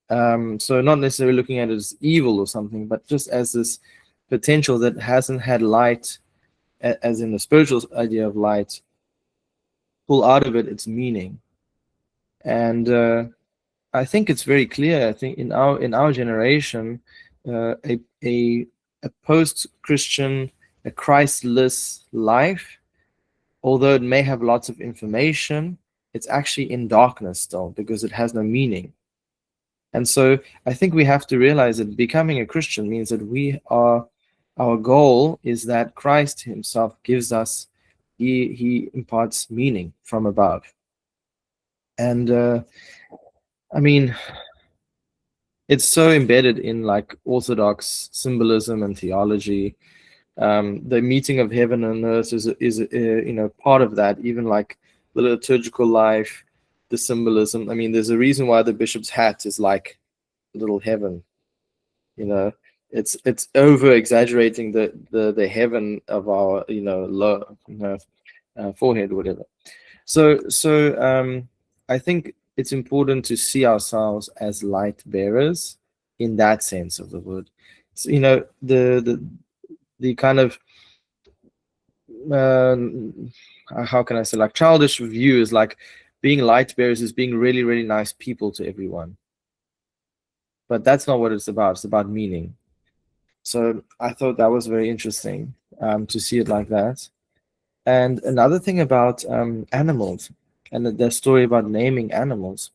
So not necessarily looking at it as evil or something, but just as this potential that hasn't had light, as in the spiritual idea of light, pull out of it its meaning. And I think it's very clear. I think in our generation, a post-Christian, a Christless life, although it may have lots of information, it's actually in darkness still because it has no meaning. And so I think we have to realize that becoming a Christian means that our goal is that Christ himself gives us, he imparts meaning from above. And I mean, it's so embedded in like Orthodox symbolism and theology. The meeting of heaven and earth is part of that. Even like the liturgical life, the symbolism. I mean, there's a reason why the bishop's hat is like little heaven. it's over exaggerating the heaven of our low forehead or whatever. So I think it's important to see ourselves as light bearers in that sense of the word. So, the kind of how can I say, like, childish view is like being light bearers is being really, really nice people to everyone. But that's not what it's about. It's about meaning. So I thought that was very interesting to see it like that. And another thing about animals and the story about naming animals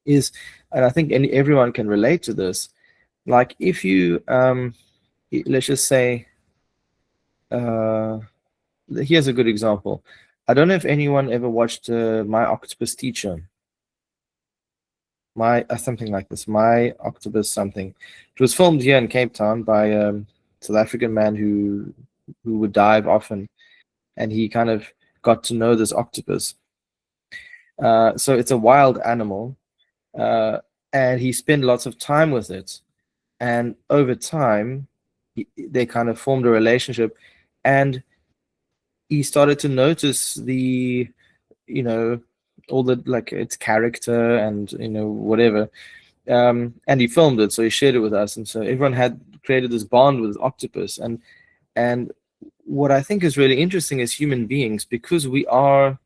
is, and I think everyone can relate to this, like if you, let's just say, here's a good example. I don't know if anyone ever watched My Octopus Teacher. Something like this, My Octopus something. It was filmed here in Cape Town by a South African man who would dive often, and he kind of got to know this octopus. So it's a wild animal, and he spent lots of time with it, and over time, they kind of formed a relationship, and he started to notice all the, like, its character and whatever. And he filmed it, so he shared it with us, and so everyone had created this bond with octopus. And what I think is really interesting as human beings, because we are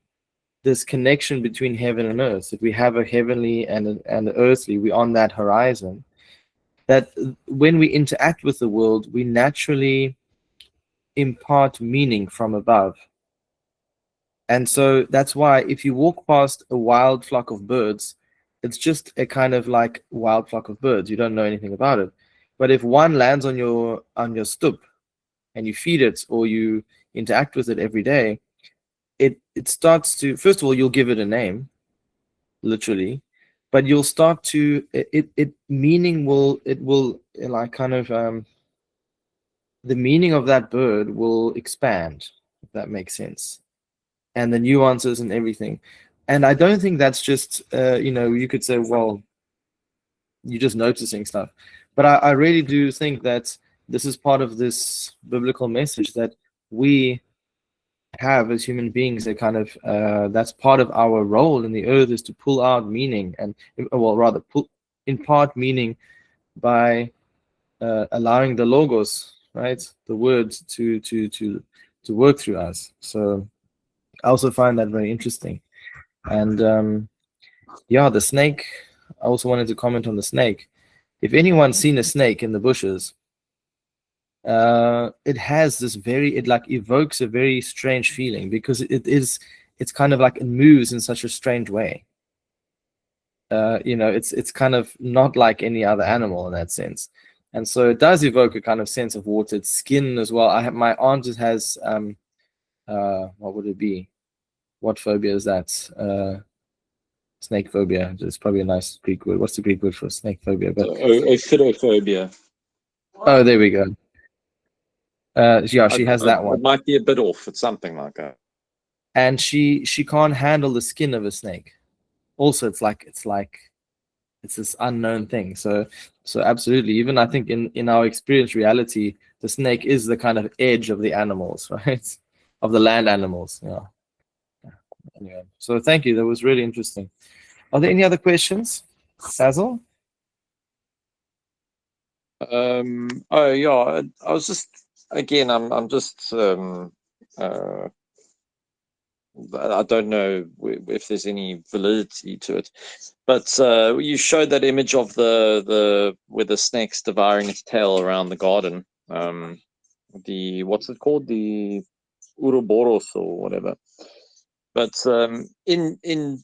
this connection between heaven and earth, that we have a heavenly and an earthly, we're on that horizon, that when we interact with the world, we naturally impart meaning from above. And so that's why if you walk past a wild flock of birds, it's just a kind of like wild flock of birds. You don't know anything about it. But if one lands on your stoop and you feed it or you interact with it every day, it starts to, first of all, you'll give it a name, literally, but you'll start to meaning will like kind of the meaning of that bird will expand, if that makes sense, and the nuances and everything. And I don't think that's just you could say, well, you're just noticing stuff, but I really do think that this is part of this biblical message that we have as human beings. A kind of that's part of our role in the earth, is to pull out meaning, and well, rather impart meaning by allowing the logos, right, the words to work through us. So I also find that very interesting. And yeah, the snake, I also wanted to comment on the snake. If anyone's seen a snake in the bushes, it has this it like evokes a very strange feeling, because it's kind of like it moves in such a strange way. It's kind of not like any other animal in that sense, and so it does evoke a kind of sense of watered skin as well. My aunt has what would it be? What phobia is that? Snake phobia. It's probably a nice Greek word. What's the Greek word for snake phobia? But Ophidophobia. oh, there we go. Yeah, she has that one. It might be a bit off. It's something like that. And she can't handle the skin of a snake. Also, it's this unknown thing. So absolutely. Even I think in our experience reality, the snake is the kind of edge of the animals, right? Of the land animals. Yeah. Anyway, so thank you. That was really interesting. Are there any other questions, Basil? Oh yeah, I was just, again, I'm just I don't know if there's any validity to it, but you showed that image of the with the snake's devouring its tail around the garden. The, what's it called, the Ouroboros or whatever. But in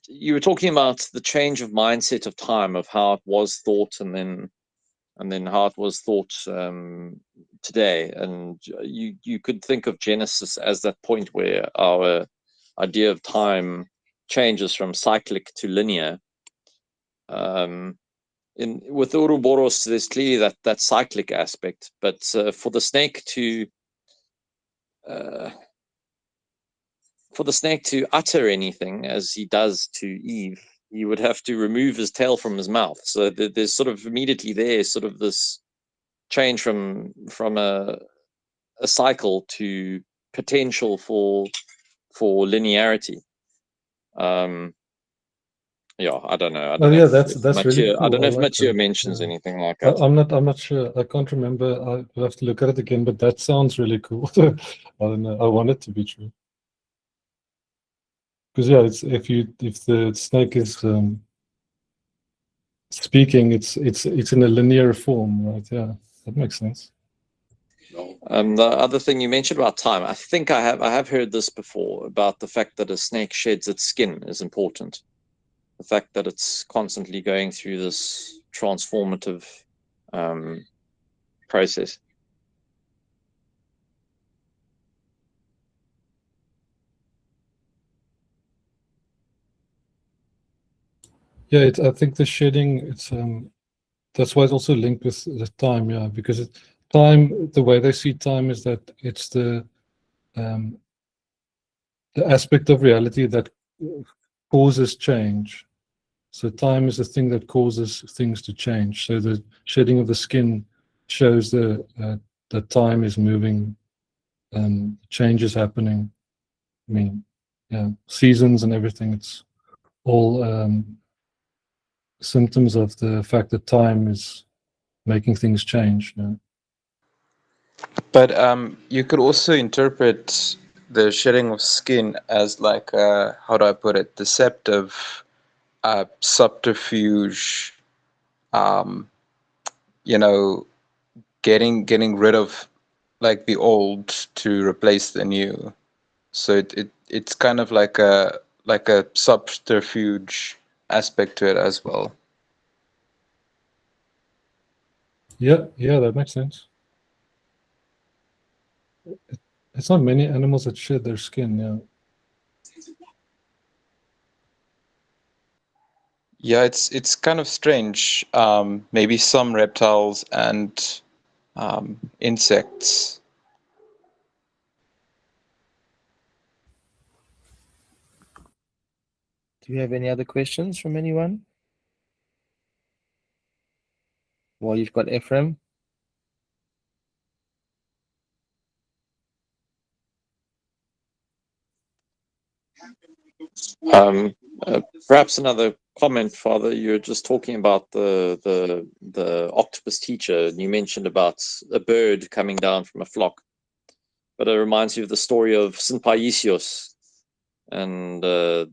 you were talking about the change of mindset of time, of how it was thought, and then how it was thought today. And you could think of Genesis as that point where our idea of time changes from cyclic to linear. With Ouroboros, there's clearly that cyclic aspect, but for the snake to utter anything, as he does to Eve, he would have to remove his tail from his mouth. So there's sort of immediately there sort of this change from a cycle to potential for linearity. Yeah, I don't know. I don't Oh know yeah, if that's really Mathieu, I don't cool. know I if like Mathieu that. mentions Yeah. anything like that. I'm not sure. I can't remember. I'll have to look at it again, but that sounds really cool. I don't know. I want it to be true. Because yeah, it's if the snake is speaking, it's in a linear form, right? Yeah, that makes sense. The other thing you mentioned about time, I think I have heard this before, about the fact that a snake sheds its skin is important. The fact that it's constantly going through this transformative process. Yeah, I think the shedding, that's why it's also linked with the time, yeah, because time, the way they see time is that it's the aspect of reality that causes change. So time is the thing that causes things to change. So the shedding of the skin shows that time is moving, change is happening. I mean, yeah, seasons and everything. It's all symptoms of the fact that time is making things change. Yeah. But you could also interpret the shedding of skin as like how do I put it? Deceptive, subterfuge. Um, you know, getting rid of like the old to replace the new. So it's kind of like a subterfuge aspect to it as well. Yeah, that makes sense. It's not many animals that shed their skin. Yeah. Yeah, it's kind of strange. Maybe some reptiles and insects. Do you have any other questions from anyone? Well, you've got Ephrem. Perhaps another comment, Father. You're just talking about the octopus teacher, and you mentioned about a bird coming down from a flock. But it reminds you of the story of St. Paisios and the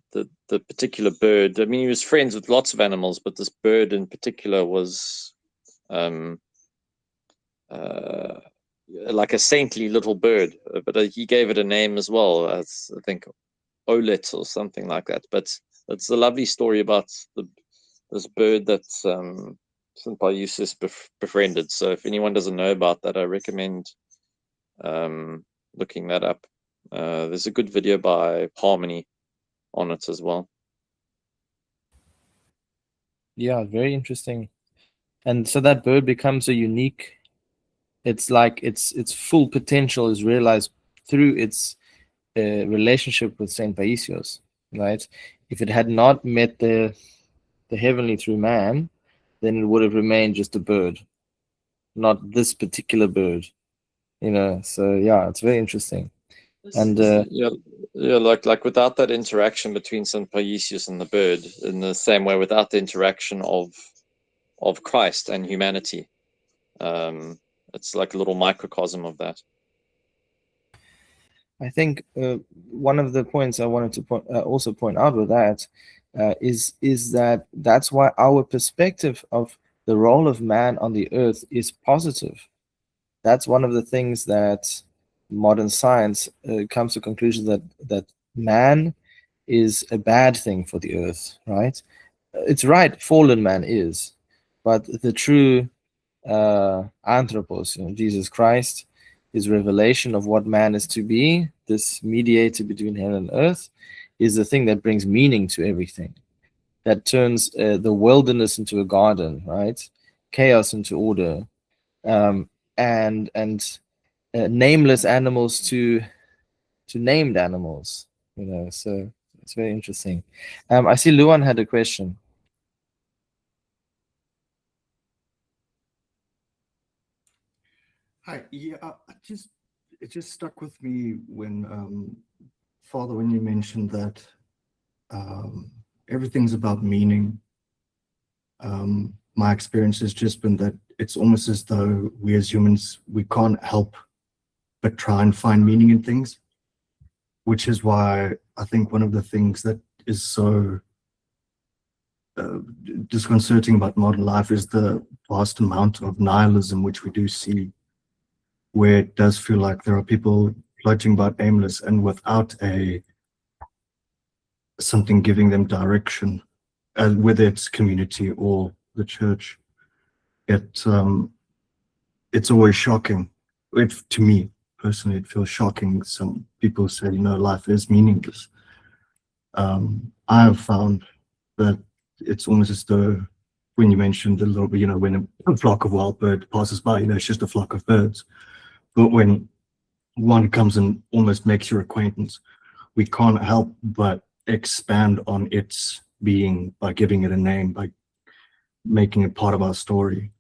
particular bird. I mean, he was friends with lots of animals, but this bird in particular was like a saintly little bird. But he gave it a name as well, as I think Olet or something like that. But it's a lovely story about this bird that St. Paisios befriended. So if anyone doesn't know about that, I recommend looking that up. There's a good video by Harmony on it as well. Yeah, very interesting. And so that bird becomes a unique. It's like its full potential is realized through its relationship with Saint Paisios, right? If it had not met the heavenly through man, then it would have remained just a bird, not this particular bird. So yeah, it's very interesting. And yeah, like without that interaction between St. Paisios and the bird, in the same way, without the interaction of Christ and humanity, it's like a little microcosm of that. I think one of the points I wanted to also point out with that is that that's why our perspective of the role of man on the earth is positive. That's one of the things that modern science comes to conclusion that man is a bad thing for the earth, right? It's right, fallen man is, but the true anthropos, Jesus Christ, his revelation of what man is to be, this mediator between heaven and earth, is the thing that brings meaning to everything, that turns the wilderness into a garden, right? Chaos into order, and nameless animals to named animals. So it's very interesting. I see Luan had a question. Hi. Yeah, it just stuck with me when Father, when you mentioned that everything's about meaning. My experience has just been that it's almost as though we as humans, we can't help but try and find meaning in things, which is why I think one of the things that is so disconcerting about modern life is the vast amount of nihilism which we do see, where it does feel like there are people floating about aimless and without something giving them direction, whether it's community or the church. It's always shocking. To me personally, it feels shocking. Some people say, life is meaningless. I have found that it's almost as though, when you mentioned a little bit, when a flock of wild birds passes by, it's just a flock of birds. But when one comes and almost makes your acquaintance, we can't help but expand on its being by giving it a name, by making it part of our story.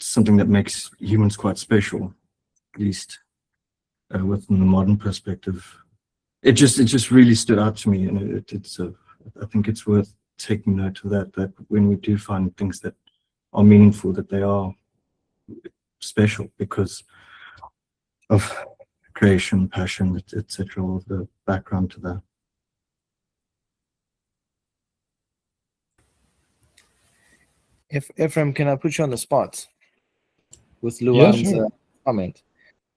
Something that makes humans quite special, at least within the modern perspective. It just really stood out to me, and I think it's worth taking note of that when we do find things that are meaningful, that they are special because of creation, passion, etc., all of the background to that. Ephraim, can I put you on the spot with Yeah, Luan's sure. comment?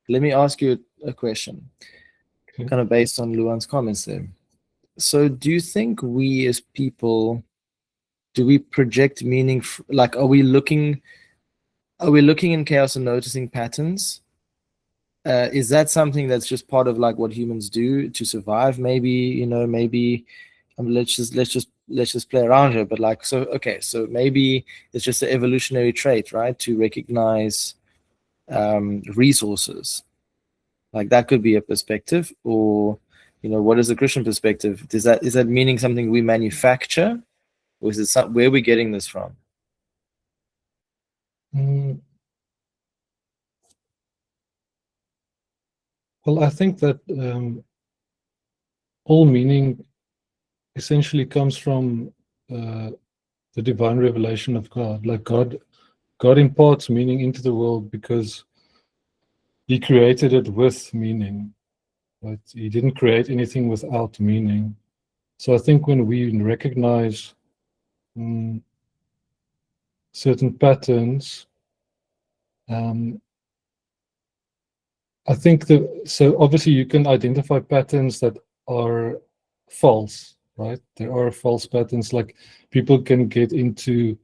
Let me ask you a question, Okay. kind of based on Luan's comments there. So do you think we as people, do we project meaning, like are we looking in chaos and noticing patterns? Is that something that's just part of like what humans do to survive? Maybe, let's just play around here, but like, so okay, so maybe it's just an evolutionary trait, right, to recognize resources. Like that could be a perspective, or what is the Christian perspective? Is that meaning something we manufacture, or is it where are we getting this from? Mm, Well, I think that all meaning essentially comes from the divine revelation of God. Like God imparts meaning into the world because He created it with meaning. Right? He didn't create anything without meaning. So I think when we recognize certain patterns, I think so obviously you can identify patterns that are false, right? There are false patterns, like people can get into,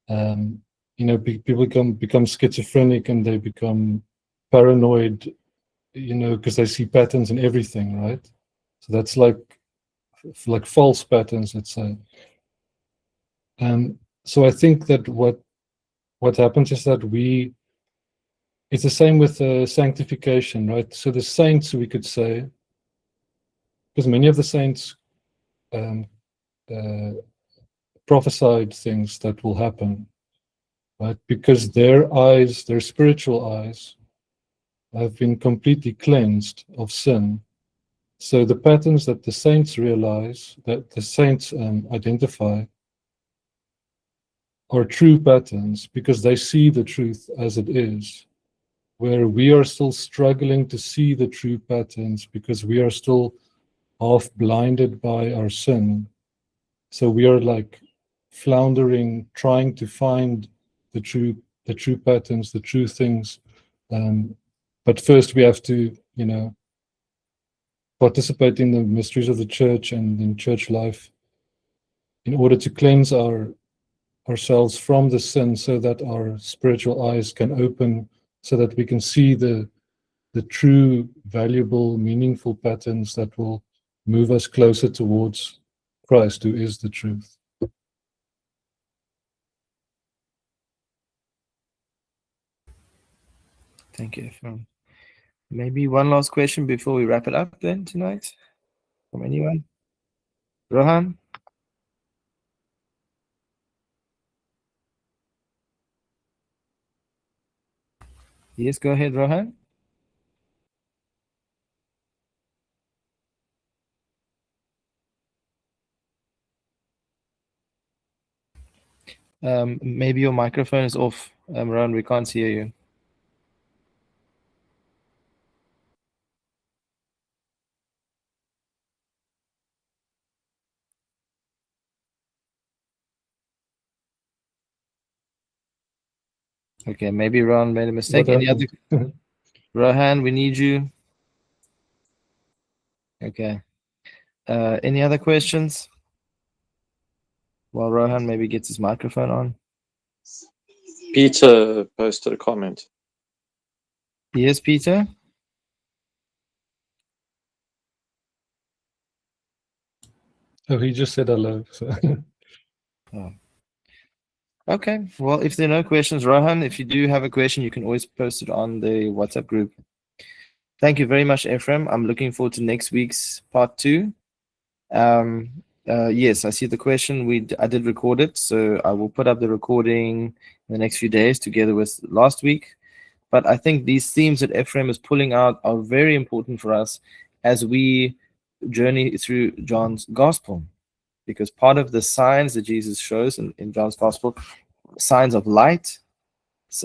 people can become schizophrenic and they become paranoid, because they see patterns in everything, right? So that's like false patterns, let's say. So I think that what happens is that it's the same with sanctification, right? So the saints, we could say, because many of the saints um, prophesied things that will happen, right? Because their eyes, their spiritual eyes, have been completely cleansed of sin. So the patterns that the saints realize, that the saints identify, are true patterns because they see the truth as it is. Where we are still struggling to see the true patterns because we are still half blinded by our sin. So we are like floundering, trying to find the true patterns, the true things. But first we have to, participate in the mysteries of the church and in church life in order to cleanse ourselves from the sin so that our spiritual eyes can open, so that we can see the true, valuable, meaningful patterns that will move us closer towards Christ, who is the truth. Thank you, Ephraim. Maybe one last question before we wrap it up then tonight, from anyone? Rohan? Yes, go ahead, Rohan. Maybe your microphone is off, Rohan. We can't hear you. Okay, maybe Rohan made a mistake. What Any other? happened? Rohan, we need you. Okay. Any other questions? While Rohan maybe gets his microphone on. Peter posted a comment. Yes, Peter. Oh, he just said hello. So. Okay. Well, if there are no questions, Rohan, if you do have a question, you can always post it on the WhatsApp group. Thank you very much, Ephrem. I'm looking forward to next week's part 2. Yes, I see the question. I did record it, so I will put up the recording in the next few days together with last week. But I think these themes that Ephrem is pulling out are very important for us as we journey through John's gospel, because part of the signs that Jesus shows in John's gospel, signs of light,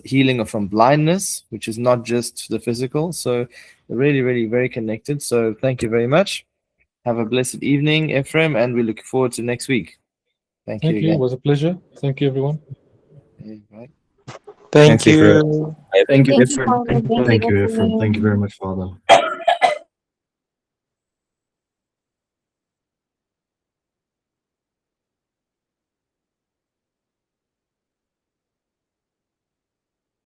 healing from blindness, which is not just the physical. So really, really very connected. So thank you very much. Have a blessed evening, Ephrem, and we look forward to next week. Thank you Thank you. It again. was a pleasure. Thank you, everyone. Okay, bye. Thank you, Fred. you. Thank you, Thank you, Ephraim. Father. Thank you, Ephraim. Thank you very much, Father.